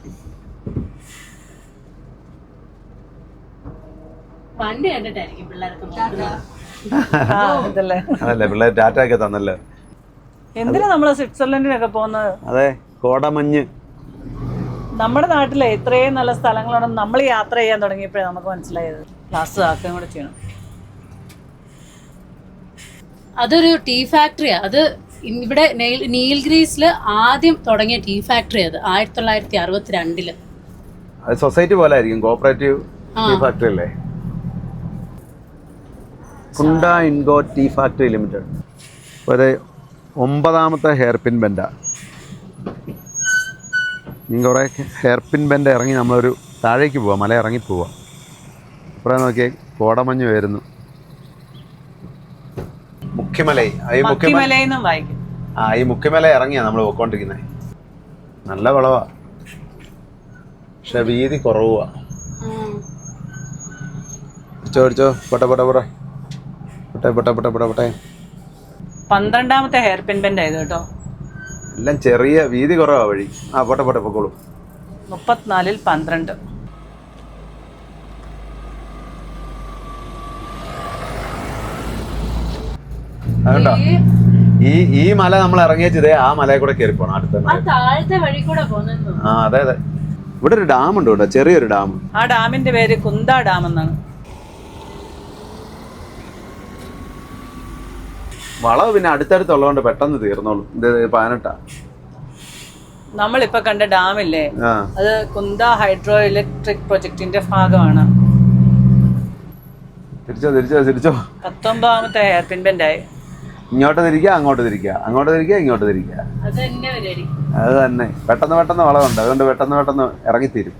വണ്ടി കണ്ടിട്ടായിരിക്കും പിള്ളേർക്ക് അതല്ലേ പിള്ളേർ ടാറ്റയൊക്കെ തന്നല്ലോ. എന്തിനാ നമ്മള് സ്വിറ്റ്സർലൻഡിനൊക്കെ പോകുന്നത്? അതെ, കോടമഞ്ഞ്. നമ്മുടെ നാട്ടിലെ ഇത്രയും നല്ല സ്ഥലങ്ങളുണ്ടെന്ന് നമ്മൾ യാത്ര ചെയ്യാൻ തുടങ്ങിയപ്പോഴേ നമുക്ക് മനസ്സിലായത്. ക്ലാസ് ആക്കുകയും കൂടെ ചെയ്യണം. അതൊരു ടീ ഫാക്ടറിയാ. അത് ഇവിടെ നീൽഗ്രീസിൽ ആദ്യം തുടങ്ങിയ ടീ ഫാക്ടറി. അത് 1962. അത് സൊസൈറ്റി പോലെ ആയിരിക്കും, കോപ്പറേറ്റീവ് ടീ ഫാക്ടറി അല്ലേ? Kunda ഇൻഗോ tea factory limited. ഒരു 9ാമത്തെ ഹെയർ പിൻ ബെൻഡാ. നിങ്ങൾ കുറേ ഹെയർ പിൻ ബെൻഡ് ഇറങ്ങി നമ്മളൊരു താഴേക്ക് പോവാം, മല ഇറങ്ങി പോവാം. ഇവിടെ നോക്കിയേ, കോടമഞ്ഞ് വരുന്നു. മുഖ്യമലൈ. ഈ മുഖ്യമല ഇറങ്ങിയാ നമ്മൾ പോയിക്കൊണ്ടിരിക്കുന്നത്. നല്ല വളവാ, പക്ഷെ വീതി കുറവാ. ചോദിച്ചോ, പോട്ടെ പോട്ടെ പോട്ടെ പോട്ടെ പോട്ടെ പോട്ടെ പോട്ടെ പോട്ടെ. 12ാമത്തെ ഹെയർ പിൻ ബെൻഡ് ആയത് കേട്ടോ. എല്ലാം ചെറിയ വീതി കുറവാ വഴി. പോട്ടെ പോട്ടെ പൊക്കോളൂ. 34ൽ 12. അതുകൊണ്ടോ ഈ മല നമ്മൾ ഇറങ്ങിയതേ ആ മലയിൽ കൂടെ കയറി പോണം. താഴത്തെ വഴി കൂടെ പോകുന്നു. അതെ അതെ. ഇവിടെ ഒരു ഡാം ഉണ്ട് കേട്ടോ, ചെറിയൊരു ഡാം. ആ ഡാമിന്റെ പേര് കുന്ദ ഡാം എന്നാണ്. വളവ് പിന്നെ അടുത്തടുത്തുള്ളതുകൊണ്ട് പെട്ടെന്ന് തീർന്നോളൂ. ഇത് 18. നമ്മളിപ്പോ കണ്ട ഡാമില്ലേ, അത് കുന്ദ ഹൈഡ്രോ ഇലക്ട്രിക് പ്രൊജക്ടിന്റെ ഭാഗമാണ്. തിരിച്ചോ തിരിച്ചോ തിരിച്ചോ. 19ാമത്തെ ഹെയർ പിൻ ബെൻഡായി. ഇങ്ങോട്ട് തിരിക്കുക, അങ്ങോട്ട് തിരിക്കുക, അങ്ങോട്ട് തിരിക്കുക, ഇങ്ങോട്ട് തിരിക്കുക. അത് തന്നെ. പെട്ടെന്ന് പെട്ടെന്ന് വളവുണ്ട്, അതുകൊണ്ട് പെട്ടെന്ന് പെട്ടെന്ന് ഇറങ്ങിത്തീരും.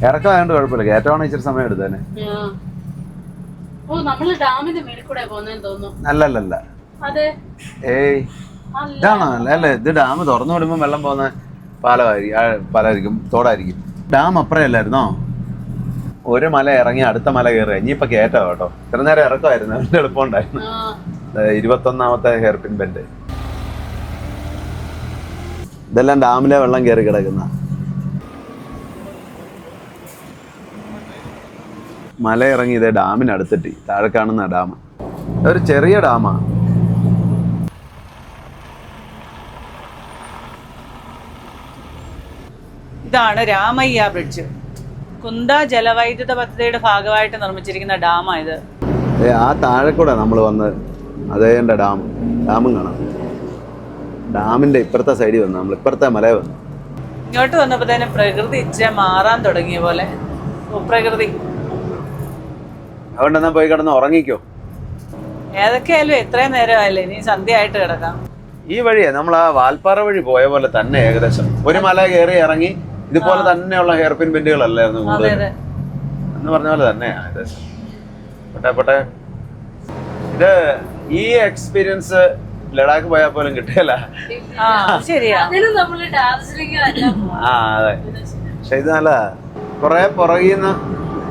ഇറക്കമായതുകൊണ്ട് കുഴപ്പമില്ല, കയറ്റമാണ് ഇച്ചിരി സമയം എടുത്തേനെ. അല്ലല്ല, ഏയ് ഇതാണോ? അല്ലേ, ഇത് ഡാം തുറന്നു വിടുമ്പോൾ വെള്ളം പോകുന്ന പാലമായിരിക്കും, തോടായിരിക്കും. ഡാം അപ്പുറമല്ലായിരുന്നോ? ഒരു മല ഇറങ്ങി അടുത്ത മല കയറുക. ഇനിയിപ്പോ കയറ്റാ കേട്ടോ. ഇത്ര നേരം ഇറക്കമായിരുന്നു, അതിന്റെ എളുപ്പമുണ്ടായിരുന്നു. 21ാമത്തെ ഹെയർ പിൻ ബെൻഡ്. ഇതെല്ലാം ഡാമിലെ വെള്ളം കയറി കിടക്കുന്ന മല ഇറങ്ങി. ഇതേ ഡാമിനടുത്തിട്ട് താഴെ കാണുന്ന ഡാം ഒരു ചെറിയ ഡാമാ. ഇതാണ് രാമയ്യ ബ്രിഡ്ജ്. കുന്ദ ജലവൈദ്യുത പദ്ധതിയുടെ ഭാഗമായിട്ട് നിർമ്മിച്ചിരിക്കുന്ന ഡാമായത്. ആ താഴെ കൂടെ നമ്മൾ വന്ന് അതേ ഡാമും കാണാം. ഡാമിന്റെ ഇപ്പുറത്തെ സൈഡിൽ വന്നു, നമ്മൾ ഇപ്പുറത്തെ മല വന്നു. ഇങ്ങോട്ട് വന്നപ്പോ തന്നെ പ്രകൃതി ഇച്ചിരി മാറാൻ തുടങ്ങിയ പോലെ. പ്രകൃതി അതുകൊണ്ട് എന്നാ പോയി കിടന്ന് ഉറങ്ങിക്കോ. ഏതൊക്കെയായാലും എത്രയും നേരമായില്ലേ, ഇനി സന്ധ്യ ആയിട്ട് കിടക്കാം. ഈ വഴിയെ നമ്മൾ ആ വാൽപ്പാറ വഴി പോയ പോലെ തന്നെ ഏകദേശം. ഒരു മല കയറി ഇറങ്ങി ഇതുപോലെ തന്നെയുള്ള ഹെയർ പിൻ ബെൻഡുകളല്ലായിരുന്നു കൂടുതൽ എന്ന് പറഞ്ഞ പോലെ തന്നെ ഏകദേശം. പോട്ടെ. ഇത് ഈ എക്സ്പീരിയൻസ് ലഡാക്ക് പോയാൽ പോലും കിട്ടിയല്ല. ശരിയാ. അതെ. പക്ഷെ ഇത് നല്ല കുറെ പുറകിന്ന്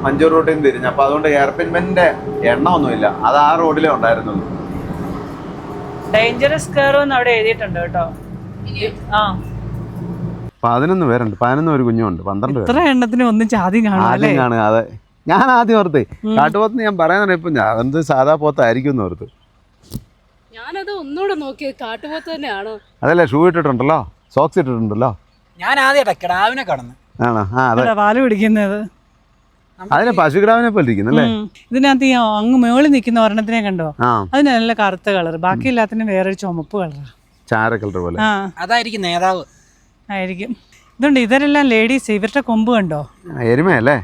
മഞ്ചൂർ റൂട്ടിൽ നിന്ന് തിരിഞ്ഞു. അപ്പൊ അതുകൊണ്ട് ഹെയർ പിൻ ബെൻഡിന്റെ എണ്ണമൊന്നുമില്ല. അത് ആ റോഡിലേ ഉണ്ടായിരുന്നുള്ളൂ. ഡേഞ്ചറസ് കർവ് എന്ന് അവിടെ എഴുതിയിട്ടുണ്ട് കേട്ടോ. 11 പേരുണ്ട്. 11 ഒരു കുഞ്ഞുണ്ട്. 12 പേര്. ഇത്ര എണ്ണത്തിന് ഒന്നും ആദ്യം കാണുക. അതെ, ഞാൻ ആദ്യം ഓർത്ത് കാട്ടുപോത്ത് ഞാൻ പറയാൻ ഇപ്പൊ അതെന്ത് സാധാ പോത്തായിരിക്കും എന്ന് ഓർത്ത്. ഞാനത് ഒന്നുകൂടെ നോക്കിയത് കാട്ടുപോത്ത് തന്നെയാണോ. അതല്ലേ, ഷൂ ഇട്ടിട്ടുണ്ടല്ലോ, സോക്സ് ഇട്ടിട്ടുണ്ടല്ലോ. ഞാൻ ആദ്യമായിട്ടാ കിടാവിനെ കാണുന്നത്. ആണോ? അതെ, പാല് പിടിക്കുന്നത്. അതിനെ പശുക്കിടാവിനെ പോലെ ഇരിക്കുന്നല്ലേ. ഇതിനകത്ത് ഈ അങ്ങ് മേളിൽ നിൽക്കുന്ന ഒരെണ്ണത്തിനെ കണ്ടോ? അതിന് നല്ല കറുത്ത കളർ, ബാക്കി എല്ലാത്തിനും വേറൊരു ചുമപ്പ് കളറാ, ചാര കളർ പോലെ. അതായിരിക്കും നേതാവ് ആയിരിക്കും. ഇതുണ്ട്, ഇവരെല്ലാം ലേഡീസ്. ഇവരുടെ കൊമ്പ് കണ്ടോ? എരുമയല്ലേ?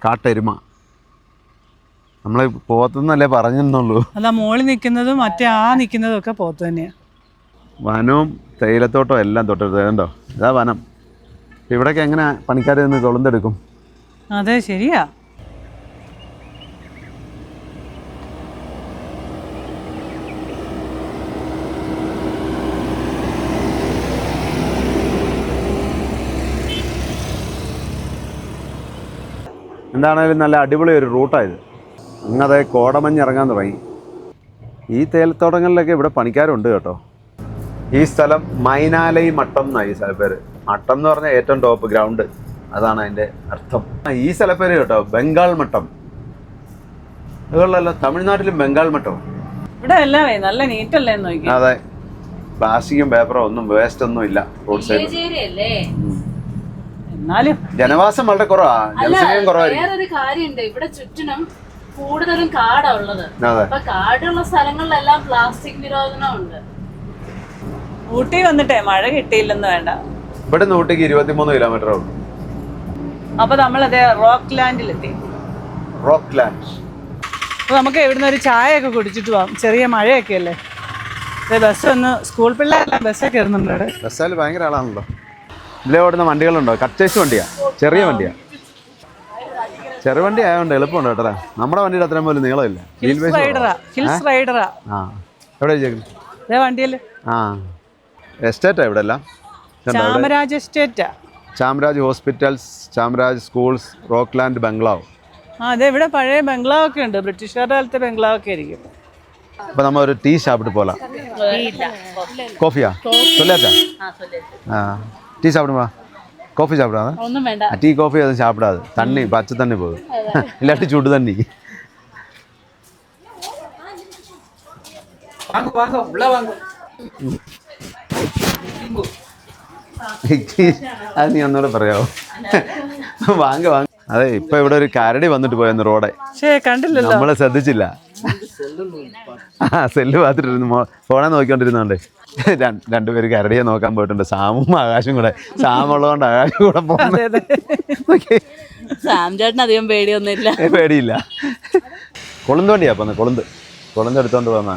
കാട്ടെരുമ. നമ്മള് പോത്തുന്നല്ലേ പറഞ്ഞെന്നുള്ളൂ. അതാ മോളിൽ നിൽക്കുന്നതും മറ്റേ നിൽക്കുന്നതും ഒക്കെ പോത്ത് തന്നെയാ. വനവും തേയിലത്തോട്ടവും എല്ലാം തൊട്ടടുത്ത് കണ്ടോ. ഇതാ വനം. ഇവിടേക്ക് എങ്ങനെ പണിക്കാർ നിന്ന് കൊളുന്തെടുക്കും? അതെ, ശരിയാ. എന്താണേലും നല്ല അടിപൊളി ഒരു റൂട്ടായത്. ഇന്നത് കോടമഞ്ഞ് ഇറങ്ങാൻ തുടങ്ങി. ഈ തേയിലത്തോട്ടങ്ങളിലൊക്കെ ഇവിടെ പണിക്കാരുണ്ട് കേട്ടോ. ഈ സ്ഥലം മൈനാലൈ മട്ടം എന്നാണ് ഈ സ്ഥലപ്പേര്. മട്ടം എന്ന് പറഞ്ഞാൽ ഏറ്റവും ടോപ്പ് ഗ്രൗണ്ട്, അതാണ് അതിൻ്റെ അർത്ഥം. ഈ സ്ഥലപ്പേര് കേട്ടോ ബംഗാൾ മട്ടം. അതുകൊള്ളല്ലോ, തമിഴ്നാട്ടിലും ബംഗാൾ മട്ടം. ഇവിടെ എല്ലാം നല്ല നീറ്റല്ലേ നോക്കി. അതെ, പ്ലാസ്റ്റിക്കും പേപ്പറോ ഒന്നും വേസ്റ്റ് ഒന്നും ഇല്ല റോഡ് സൈഡിൽ. എന്നാലും ജനവാസം വളരെ കുറവാ, ജനസംഖ്യം കുറവായിരിക്കും. വേറൊരു കാര്യമുണ്ട്, ഇവിടെ ചുറ്റിനും കൂടുതലും കാടാ ഉള്ളത്. അപ്പൊ കാടുള്ള സ്ഥലങ്ങളിലെല്ലാം പ്ലാസ്റ്റിക് നിരോധനം ഉണ്ട്. ഊട്ടി വന്നിട്ടേ മഴ കിട്ടിയില്ലെന്ന് വേണ്ട. ഇവിടെ നിന്ന് ഊട്ടിക്ക് 23 കിലോമീറ്റർ ഉള്ളൂ. അപ്പൊ നമ്മളതേ റോക്ക് ലാൻഡിലെത്തി. Rock land. അപ്പൊ നമുക്ക് ഇവിടുന്ന് ഒരു ചായ ഒക്കെ കുടിച്ചിട്ട് പോവാം. ചെറിയ മഴയൊക്കെ അല്ലേ. ബസ് ഒന്ന്, സ്കൂൾ പിള്ളേരെല്ലാം ബസ്സൊക്കെ കയറുന്നുണ്ട് ഇവിടെ. ബസ്സിൽ ഭയങ്കര ആളാണല്ലോ. ഇതിലെ ഓടുന്ന വണ്ടികളുണ്ടോ? കട്ടേഴ്സ് വണ്ടിയാ, ചെറിയ വണ്ടിയാ. ചെറിയ വണ്ടി ആയതുകൊണ്ട് എളുപ്പമുണ്ട് കേട്ടോ. നമ്മുടെ വണ്ടിയുടെ അത്രയും പോലും നീളമില്ല. ഹിൽസ് റൈഡറാ. ആ, എവിടെ വെച്ചേക്കുന്നത്? ഇതേ വണ്ടിയിൽ. ആ, എസ്റ്റേറ്റാ ഇവിടെ എല്ലാം. ചാമരാജ് എസ്റ്റേറ്റാ. Chamaraj hospitals, Chamaraj schools, rock land ബംഗ്ലാവ്. ആ, അതെ, ഇവിടെ പഴയ ബംഗ്ലാവൊക്കെ ഉണ്ട്. ബ്രിട്ടീഷുകാരുടെ കാലത്തെ ബംഗ്ലാവൊക്കെ ആയിരിക്കും. അപ്പൊ നമ്മ ഒരു ടീ ഷാപ്പിട്ട് പോലാം. കോഫിയാ சொல்லாச்சா? டீ சாப்பிடுமா? காஃபி சாப்பிடாத? ഒന്നും വേണ്ട. டீ காஃபி எதுவும் சாப்பிடாது. தண்ணி, பச்சை தண்ணி போதும். இல்லாட்டி சுடு தண்ணி. வாங்க வாங்க உள்ள வாங்க. അത് നീ ഒന്നുകൂടെ പറയാവോ? വാങ്ങ വാങ്ങ. അതെ, ഇപ്പൊ ഇവിടെ ഒരു കരടി വന്നിട്ട് പോയെന്ന് റോഡെ. കണ്ടില്ലല്ലോ, നമ്മളെ ശ്രദ്ധിച്ചില്ല. ആ, സെല്ല് പാത്തിട്ടിരുന്നു, ഫോണെ നോക്കിക്കൊണ്ടിരുന്നോണ്ട് രണ്ടുപേര് കരടിയെ നോക്കാൻ പോയിട്ടുണ്ട്. സാമും ആകാശും കൂടെ. സാമുള്ളതുകൊണ്ട് ആകാശം കൂടെ പോകുന്നത്. സാം ചേട്ടന് അധികം പേടിയൊന്നുമില്ല. പേടിയില്ല. കൊളുന്ത് വണ്ടിയാ പോന്നെ. കൊളുന്ത് എടുത്തോണ്ട് പോന്ന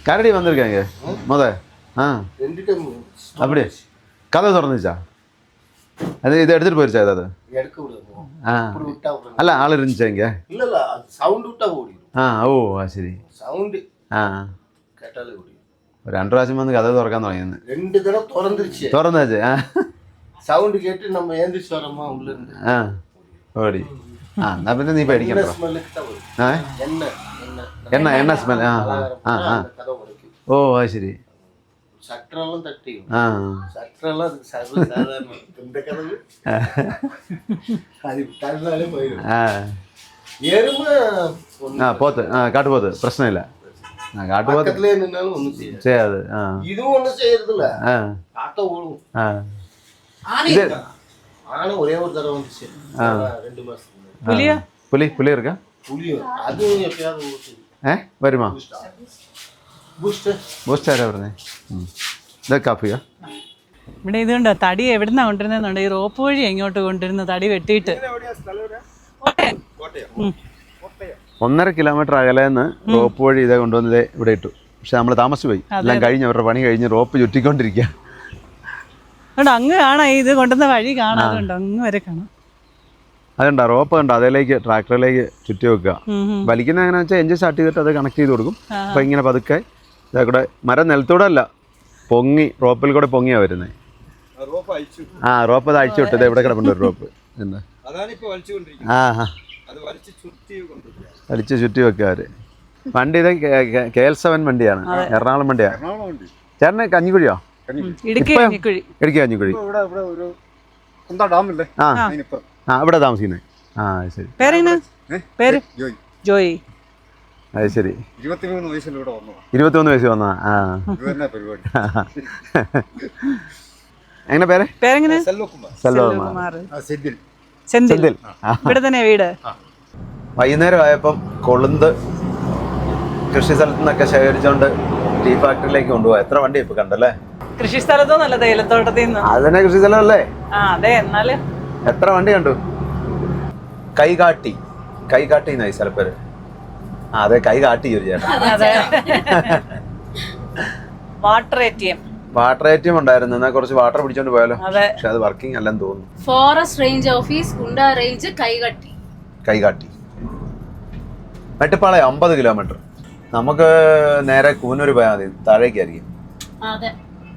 കരടി വന്നിരിക്കാങ്ക മൊത. ആ, അപ്പടിയെ കഥ തുറന്നിച്ചാ? അത് ഇത് എടുത്തിട്ട് പോയിരിച്ചാ? അത് ആ, അല്ല, ആള് ഇരുന്നിച്ചെങ്ക. ആ, ഓ, ആ ശരി. ആ, 2 പ്രാവശ്യം വന്ന് കഥ തുറക്കാൻ തുടങ്ങിയെന്ന്. 2 தடவை തുറന്നു വെച്ചേ. ആ, சவுண்ட் கேட்டு நம்ம ஏந்திரிச்சு வரமா உள்ள இருந்து. ആ, ഓടി. ആ, എന്നാ പിന്നെ നീ പേടിക്കണ്ട. എണ്ണ സ്മെൽ. ആ ആ ആ, ഓ, അത് ശരി. சட்டரெல்லாம் தட்டி. ആ, சட்டரெல்லாம் அதுக்கு சாதாரண. இந்த கதவு அது தள்ளினாலே போயிடும். ആ, எருமை ആ, പോത്ത്. ആ, കാട്ടുപോത്ത് പ്രശ്നമില്ല. ആ, കാട്ടുപോത്ത് பக்கத்துலயே நின்னாலும் ஒண்ணும் செய்யாது. ചെയ്യാതെ. ആ, இதுவும் ஒண்ணும் செய்யறது இல்ல. ആ, ஆட்டோ ஓடும். ആ, இது ஆனா ஒரே ஒரு தடவை வந்துச்சு 2 மாசத்துக்கு. പുലി ഇരിക്ക. புளியும் அதுவும் எப்பயாவது ஓட்டுது. വരുമാ? பூஸ்டர் ആരാ പറഞ്ഞേ? ഇതാ കാപ്പിയാ? ഇവിടെ ഇതുണ്ടോ തടി എവിടുന്നാ കൊണ്ടിരുന്നുണ്ട്. ഈ റോപ്പ് വഴി എങ്ങോട്ട് കൊണ്ടിരുന്ന തടി വെട്ടിയിട്ട്. 1.5 കിലോമീറ്റർ അകലെന്ന് റോപ്പ് വഴി ഇതേ കൊണ്ടുവന്നത് ഇവിടെ ഇട്ടു. പക്ഷെ നമ്മൾ താമസിച്ചു പോയി. എല്ലാം കഴിഞ്ഞ് അവരുടെ പണി കഴിഞ്ഞ് റോപ്പ് ചുറ്റിക്കൊണ്ടിരിക്കുക. അതുകൊണ്ട് അങ്ങ് കാണാം, ഇത് കൊണ്ടുവന്ന വഴി കാണാറുണ്ടോ? അങ്ങ് വരെ കാണാം. അതുണ്ടോ റോപ്പ് ഉണ്ടോ? അതിലേക്ക് ട്രാക്ടറിലേക്ക് ചുറ്റി വെക്കുക. വലിക്കുന്ന എങ്ങനെയാണെന്ന് വെച്ചാൽ എഞ്ചിൻ സ്റ്റാർട്ട് ചെയ്തിട്ട് അത് കണക്ട് ചെയ്ത് കൊടുക്കും. അപ്പോൾ ഇങ്ങനെ പതുക്കെ ഇതേ കൂടെ മരം നിലത്തൂടെ അല്ല, പൊങ്ങി റോപ്പിൽ കൂടെ പൊങ്ങിയാ വരുന്നത്. ആ, റോപ്പ് അത് അഴിച്ചു വിട്ടത്. എവിടെ കിടപ്പുണ്ട് ഒരു റോപ്പ്? എന്താ? ആ, വലിച്ച് ചുറ്റി വെക്കുക അവര്. വണ്ടി ഇത് KL7 വണ്ടിയാണ്, എറണാകുളം വണ്ടിയാണ്. ചേട്ടന് കഞ്ഞിക്കുഴിയോ? ഇടുക്കി കഞ്ഞിക്കുഴി. ആ, ഇവിടെ താമസിക്കുന്നത്. ആ, ശരി. പേര് ജോയി. അത് ശരി. 23 വയസ്സിൽ ഇവിടെ വന്നു. 23 വയസ്സ് വന്നാ? ആ, എങ്ങനെ പേരെങ്ങനെ? സെൽവകുമാർ. സെന്തിൽ. ഇവിടെ തന്നെ വീട്. വൈകുന്നേരം ആയപ്പം കൊളുന്ത് കൃഷി സ്ഥലത്ത് നിന്നൊക്കെ ശേഖരിച്ചോണ്ട് ടീ ഫാക്ടറിയിലേക്ക് കൊണ്ടുപോകാം. എത്ര വണ്ടി ഇപ്പൊ കണ്ടല്ലേ? കൃഷി സ്ഥലത്തോ നല്ല തേയിലത്തോട്ടത്തിൽ നിന്ന്. അത് തന്നെ കൃഷി സ്ഥലമല്ലേ? ആ, അതെ. എന്നാല് എത്ര വണ്ടി കണ്ടു? കൈകാട്ടി എന്നായി സ്ഥലപ്പേര്. ആ, അതെ, കൈകാട്ടി ഒരു ചേട്ടൻ. വാട്ടർ ATM ഉണ്ടായിരുന്നു. എന്നാൽ കുറച്ച് വാട്ടർ പിടിച്ചോണ്ട് പോയാലോ? പക്ഷെ അത് വർക്കിംഗ് അല്ലെന്ന് തോന്നുന്നു. Forest range office, Kunda range, Kaikatti. Mettupalayam 50 kilometre. നമുക്ക് നേരെ കൂനൂർ പോയാൽ മതി, താഴേക്കായിരിക്കും.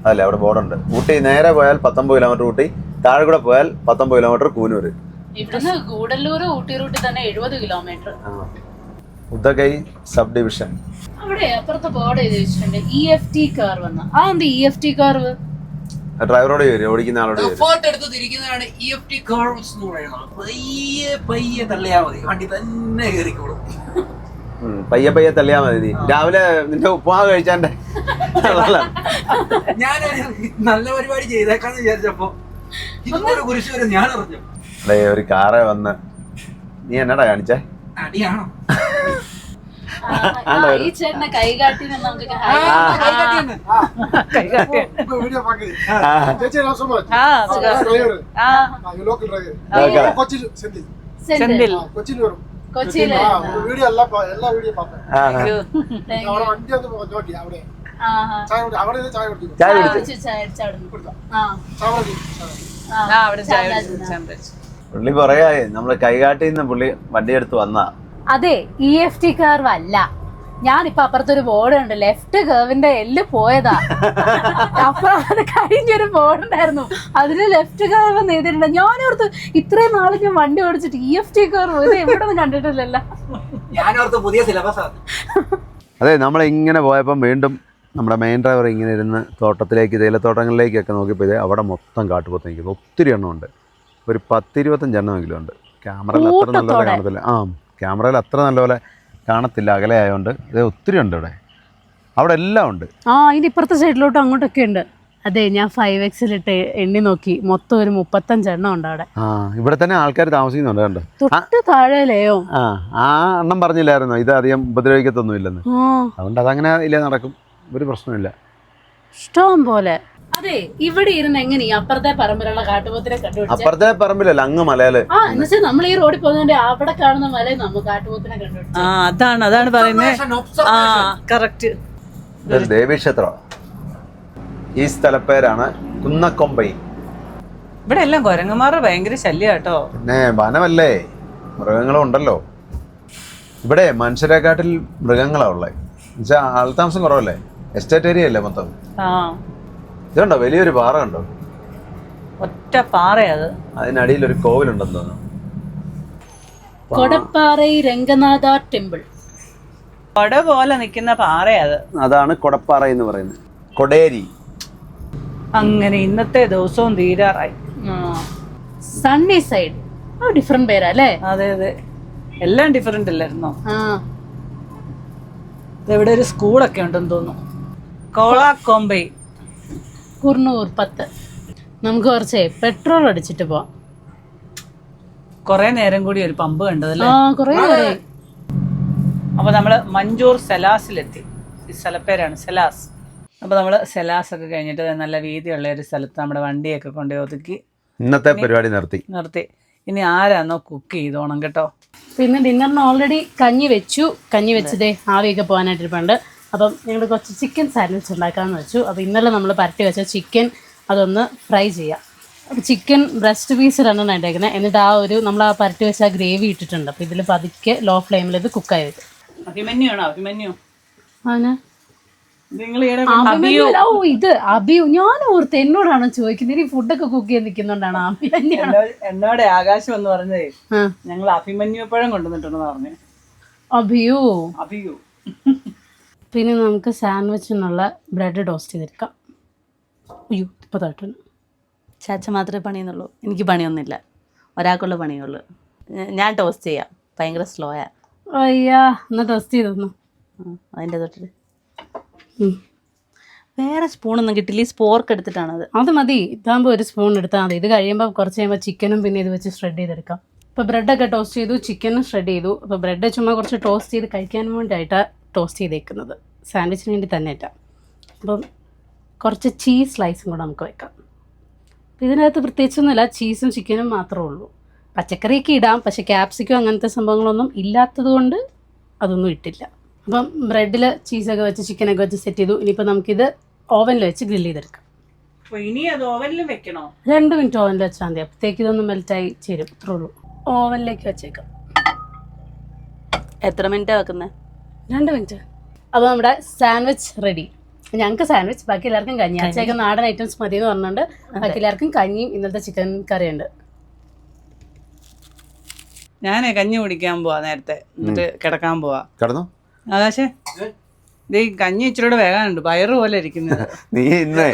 അതല്ലേ, അവിടെ ബോർഡുണ്ട്. ഊട്ടി നേരെ പോയാൽ 19 കിലോമീറ്റർ ഊട്ടി, താഴെ കൂടെ പോയാൽ 19 കിലോമീറ്റർ കൂനൂർ. ഇവിടുന്ന് ഗൂഡല്ലൂർ ഊട്ടി റൂട്ടിൽ തന്നെ 70 കിലോമീറ്റർ. ഉദകൈ sub division. അവിടെ അപ്പുറത്ത് ബോർഡ് ചെയ്ത് വെച്ചിട്ടുണ്ട് EFT കർവ് എന്ന്. അതെന്ത് EFT കർവ്? ഡ്രൈവറോട് ചോദിച്ചു, ഓടിക്കുന്ന ആളോട് ചോദിച്ചു. എഫേർട്ട് എടുത്ത് തിരിക്കുന്നതാണ് EFT കർവ്സ് എന്ന് പറയുന്നത്. പയ്യെ തള്ളിയാ മതി, വണ്ടി തന്നെ കയറിക്കോളും. പയ്യെ പയ്യെ തള്ളിയാ മതി. നീ രാവിലെ നിന്റെ ഉപ്പുമാവ് കഴിച്ചാന്റെ ഞാനൊരു നല്ല പരിപാടി ചെയ്തേക്കാന്ന് വിചാരിച്ചപ്പോ ഇതുപോലെ കുരിശ് വരെ ഞാൻ അറിഞ്ഞു. ഒരു കാറ് വന്ന് നീ എന്നടാ കാണിച്ചേ? അടിയാണോ? ഈ ചേട്ടനെ കൈകാട്ടി നമുക്ക് കൊച്ചിയില് പുള്ളി പറയാ നമ്മള് കൈകാട്ടിന്ന് പുള്ളി വണ്ടി എടുത്ത് വന്നാ. അതെ, EFT കർവ് അല്ല. ഞാനിപ്പൊ അപ്പുറത്തൊരു ബോർഡ് ഉണ്ട്, ലെഫ്റ്റ് കർവിന്റെ എല്ല് പോയതാ. അപ്പൊ അത് കഴിഞ്ഞൊരു ബോർഡ് ഉണ്ടായിരുന്നു, അതില് ലെഫ്റ്റ് കർവ് ചെയ്തിട്ടുണ്ട്. ഞാനോർത്ത് ഇത്രയും നാളെ ഞാൻ വണ്ടി ഓടിച്ചിട്ട് EFT കർവ് ഇത് എവിടെ ഒന്നും കണ്ടിട്ടില്ലല്ലോ. ഞാനോർത്ത് പുതിയ സിലബസ്. അതെ, നമ്മളിങ്ങനെ പോയപ്പം വീണ്ടും നമ്മുടെ മെയിൻ ഡ്രൈവർ ഇങ്ങനെ ഇരുന്ന് തോട്ടത്തിലേക്ക്, തേയിലത്തോട്ടങ്ങളിലേക്കൊക്കെ നോക്കിയപ്പോൾ ഇത് അവിടെ മൊത്തം കാട്ടുപോത്ത് നിൽക്കുന്നു. ഒത്തിരി എണ്ണം ഉണ്ട്, ഒരു 10-25 എണ്ണമെങ്കിലും ഉണ്ട്. ക്യാമറയിൽ അത്ര നല്ലപോലെ കാണത്തില്ല. ക്യാമറയിൽ അത്ര നല്ലപോലെ കാണത്തില്ല, അകലെ ആയതുകൊണ്ട്. ഇത് ഒത്തിരി ഉണ്ട് അവിടെ എല്ലാം ഉണ്ട്. അതിന്റെ ഇപ്പുറത്തെ സൈഡിലോട്ട് അങ്ങോട്ടൊക്കെ ഉണ്ട്. അതെ, ഞാൻ 5Xലിട്ട് എണ്ണി നോക്കി, മൊത്തം ഒരു 35 എണ്ണം ഉണ്ട് അവിടെ. ഇവിടെ തന്നെ ആൾക്കാർ താമസിക്കുന്നുണ്ട്, കണ്ടോ? തൊട്ട് താഴെയോ ആ അണ്ണം പറഞ്ഞില്ലായിരുന്നോ ഇത് അധികം ഉപദ്രവിക്കത്തൊന്നും ഇല്ലെന്ന്? അതുകൊണ്ട് അതങ്ങനെ ഇല്ല, നടക്കും, ഒരു പ്രശ്നമില്ല, ഇഷ്ടം പോലെ. അതെ, ഇവിടെ ഇരുന്ന് എങ്ങനെ അപ്പുറത്തെ പറമ്പിലുള്ള കാട്ടുപോത്തിനെ കണ്ടുപിടിച്ചു? അപ്പുറത്തെ പറമ്പിലല്ല, അങ്ങ് മലയില്. എന്നുവെച്ചാൽ നമ്മൾ ഈ റോഡിൽ പോകുന്നതിന്റെ അവിടെ കാണുന്ന മലയിൽ നമ്മൾ കാട്ടുപോത്തിനെ കണ്ടുപിടിച്ചു. അതാണ് പറയുന്നത്. കറക്റ്റ്. ഇതൊരു ദേവീക്ഷേത്രം. ഈ സ്ഥലപ്പേരാണ് കുന്നക്കൊമ്പൈ. ഇവിടെ എല്ലാം കുരങ്ങന്മാരുടെ ഭയങ്കര ശല്യം കേട്ടോ. പിന്നെ വനമല്ലേ, മൃഗങ്ങളും ഉണ്ടല്ലോ. ഇവിടെ മനുഷ്യരെക്കാട്ടിൽ മൃഗങ്ങളാ ഉള്ളത്. എന്നുവെച്ചാൽ ആൾതാമസം കുറവല്ലേ, എസ്റ്റേറ്റ് ഏരിയ അല്ലേ മൊത്തം. ഇതുണ്ടോ, വലിയൊരു പാറ കണ്ടോ? ഒറ്റ പാറയത്. അതിനടിയിൽ ഒരു കോവിലുണ്ടെന്ന് തോന്നുന്നു. കൊടപ്പാറൈ രംഗനാഥ ടെമ്പിൾ. കൊട പോലെ നിൽക്കുന്ന പാറയത്. അതാണ് കൊടപ്പാറ എന്ന് പറയുന്നത്. കൊടേരി. അങ്ങനെ ഇന്നത്തെ ദിവസവും തീരാറായി. സണ്ണി സൈഡ് ഡിഫറെന്റ് പേരാ അല്ലേ? അതെ അതെ, എല്ലാം ഡിഫറെന്റ് അല്ലായിരുന്നോ? ഇവിടെ ഒരു സ്കൂളൊക്കെ ഉണ്ടെന്ന് തോന്നുന്നു, കോളാക്കൊമ്പൈ. കുർണൂർ 10. നമുക്ക് കുറച്ചേ പെട്രോൾ അടിച്ചിട്ട് പോവാം. കൊറേ നേരം കൂടി ഒരു പമ്പ് കണ്ടതല്ലേ? കൊറേ നേരം. അപ്പൊ നമ്മള് മഞ്ചൂർ സെലാസിലെത്തി. ഈ സ്ഥലപ്പേരാണ് സെലാസ്. അപ്പോൾ നമ്മൾ സെലാസ് ഒക്കെ കഴിഞ്ഞിട്ട് നല്ല വീതിയുള്ള ഒരു സ്ഥലത്ത് നമ്മുടെ വണ്ടിയൊക്കെ കൊണ്ട് ഒതുക്കി ഇന്നത്തെ പരിപാടി നിർത്തി. ഇനി ആരാന്നോ കുക്ക് ചെയ്തോണം കേട്ടോ. പിന്നെ ഡിന്നറിന് ഓൾറെഡി കഞ്ഞി വെച്ചതേ ആവിയൊക്കെ പോകാനായിട്ടിരിപ്പുണ്ട്. അപ്പം ഞങ്ങൾ കുറച്ച് ചിക്കൻ സാൻഡ്വിച്ച് ഉണ്ടാക്കാമെന്ന് വെച്ചു. അപ്പോൾ ഇന്നലെ നമ്മൾ പരട്ടി വെച്ച ചിക്കൻ അതൊന്ന് ഫ്രൈ ചെയ്യാം. അപ്പോൾ ചിക്കൻ ബ്രസ്റ്റ് പീസ് രണ്ടെണ്ണം ഉണ്ടാക്കുന്നത്. എന്നിട്ട് നമ്മൾ ആ പരട്ടി വെച്ച ഗ്രേവി ഇട്ടിട്ടുണ്ട്. അപ്പോൾ ഇതിൽ പതുക്കെ ലോ ഫ്ലെയിമിൽ ഇത് കുക്കായി വരും. അഭിമന്യു ആണോ? അഭിമന്യു ഇത് അഭിയു. ഞാൻ ഓർത്ത് എന്നോടാണോ ചോദിക്കുന്നത്? ഇനി ഫുഡൊക്കെ കുക്ക് ചെയ്യാൻ നിൽക്കുന്നുണ്ടാണ് എന്നോട് ആകാശം എന്ന് പറഞ്ഞതേ, ഞങ്ങൾ അഭിമന്യു പഴം കൊണ്ടുവന്നിട്ടുണ്ടെന്ന് പറഞ്ഞു. അഭിയു. അഭിയു. പിന്നെ നമുക്ക് സാൻഡ്വിച്ചിനുള്ള ബ്രെഡ് ടോസ്റ്റ് ചെയ്തെടുക്കാം. അയ്യോ ഇപ്പോൾ തട്ടുന്നു. ചാച്ച മാത്രമേ പണിയുന്നുള്ളൂ, എനിക്ക് പണിയൊന്നുമില്ല. ഒരാൾക്കുള്ള പണിയുള്ളൂ. ഞാൻ ടോസ്റ്റ് ചെയ്യാം, ഭയങ്കര സ്ലോയാ. അയ്യാ, എന്നാൽ ടോസ്റ്റ് ചെയ്തു. അതിൻ്റെ തൊട്ടിട്ട് വേറെ സ്പൂണൊന്നും കിട്ടില്ല. ഈ സ്പോർക്ക് എടുത്തിട്ടാണത്. അത് മതി. ഇതാകുമ്പോൾ ഒരു സ്പൂൺ എടുത്താൽ മതി. ഇത് കഴിയുമ്പോൾ കുറച്ച് കഴിയുമ്പോൾ ചിക്കനും പിന്നെ ഇത് വെച്ച് ഷ്രെഡ് ചെയ്തെടുക്കാം. ഇപ്പോൾ ബ്രെഡൊക്കെ ടോസ്റ്റ് ചെയ്തു, ചിക്കനും ഷ്രെഡ് ചെയ്തു. അപ്പോൾ ബ്രെഡ് ചുമ്മാ കുറച്ച് ടോസ്റ്റ് ചെയ്ത് കഴിക്കാൻ വേണ്ടിയിട്ടാണ് ടോസ്റ്റ് ചെയ്തേക്കുന്നത്, സാൻഡ്വിച്ചിന് വേണ്ടി തന്നെ ഇട്ടാം. അപ്പം കുറച്ച് ചീസ് സ്ലൈസും കൂടെ നമുക്ക് വെക്കാം. അപ്പോൾ ഇതിനകത്ത് പ്രത്യേകിച്ചൊന്നുമില്ല, ചീസും ചിക്കനും മാത്രമേ ഉള്ളൂ. പച്ചക്കറിയൊക്കെ ഇടാം, പക്ഷേ ക്യാപ്സിക്കും അങ്ങനത്തെ സംഭവങ്ങളൊന്നും ഇല്ലാത്തത് കൊണ്ട് അതൊന്നും ഇട്ടില്ല. അപ്പം ബ്രെഡിൽ ചീസൊക്കെ വെച്ച് ചിക്കനൊക്കെ വെച്ച് സെറ്റ് ചെയ്തു. ഇനിയിപ്പോൾ നമുക്കിത് ഓവനിൽ വെച്ച് ഗ്രില്ല് ചെയ്തെടുക്കാം. ഇനി അത് ഓവനിൽ വെക്കണോ? 2 മിനിറ്റ് ഓവനിൽ വെച്ചാൽ മതി. അപ്പോഴത്തേക്ക് ഇതൊന്ന് മെൽറ്റായി ചേരും. ഇത്രേ ഉള്ളൂ. ഓവനിലേക്ക് വെച്ചേക്കാം. എത്ര മിനിറ്റാണ് വെക്കുന്നത്? 2 മിനിറ്റ്. അപ്പോൾ നമ്മുടെ സാൻഡ്വിച്ച് റെഡി. ഞങ്ങൾക്ക് സാൻഡ്വിച്ച്, ബാക്കി എല്ലാവർക്കും കഞ്ഞി. അച്ഛയൊക്കെ നാടൻ ഐറ്റംസ് മതി എന്ന് പറഞ്ഞുകൊണ്ട് ബാക്കി എല്ലാവർക്കും കഞ്ഞിയും ഇന്നലത്തെ ചിക്കൻ കറിയുണ്ട്. ഞാനേ കഞ്ഞി കുടിക്കാൻ പോവാ നേരത്തെ, എന്നിട്ട് കിടക്കാൻ പോവാ. കിടന്നു ആകാശേ, ഇത് ഈ കഞ്ഞി ഇച്ചിരൂടെ വേകാനുണ്ട്, പയറ് പോലെ ഇരിക്കുന്നത്. നീ ഇന്നേ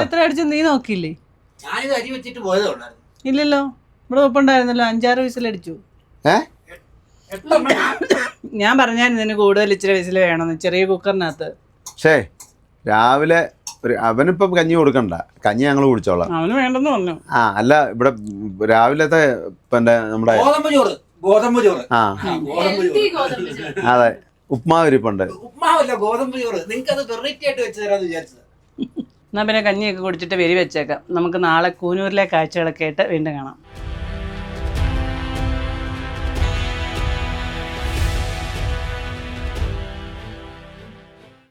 എത്ര അടിച്ചു നീ നോക്കിയില്ലേ? ഞാനിത് അരി വെച്ചിട്ട് പോയതേ ഉണ്ടായിരുന്നു. ഇല്ലല്ലോ, ഇവിടെ ഒപ്പുണ്ടായിരുന്നല്ലോ, 5-6 വിസിലടിച്ചു. ഞാൻ പറഞ്ഞായിരുന്നു നിനക്ക് കൂടുതൽ ഇച്ചിരി വിസിൽ വേണമെന്ന്, ചെറിയ കുക്കറിനകത്ത്. പക്ഷേ രാവിലെ അവനിപ്പം കഞ്ഞി കൊടുക്കണ്ട, കഞ്ഞി ഞങ്ങൾ കുടിച്ചോളാം. അവന് വേണ്ടെന്ന് പറഞ്ഞു. അല്ല ഇവിടെ രാവിലത്തെ പിന്നെ നമ്മുടെ ഗോതമ്പ് ചോറ്. Healthy ഗോതമ്പ് ചോറ്. അതെ, ഉപ്മാവ് ഇരിപ്പുണ്ട്. ഉപ്മാവല്ല, ഗോതമ്പ് ചോറ്. നിങ്ങൾക്ക് അത് വെറൈറ്റി ആയിട്ട് വെച്ച് തരാന്ന് വിചാരിച്ചത്. എന്നാ പിന്നെ കഞ്ഞിയൊക്കെ കുടിച്ചിട്ട് വെരി വെച്ചേക്കാം. നമുക്ക് നാളെ കൂനൂരിലെ കാഴ്ചകളൊക്കെ ആയിട്ട് വീണ്ടും കാണാം.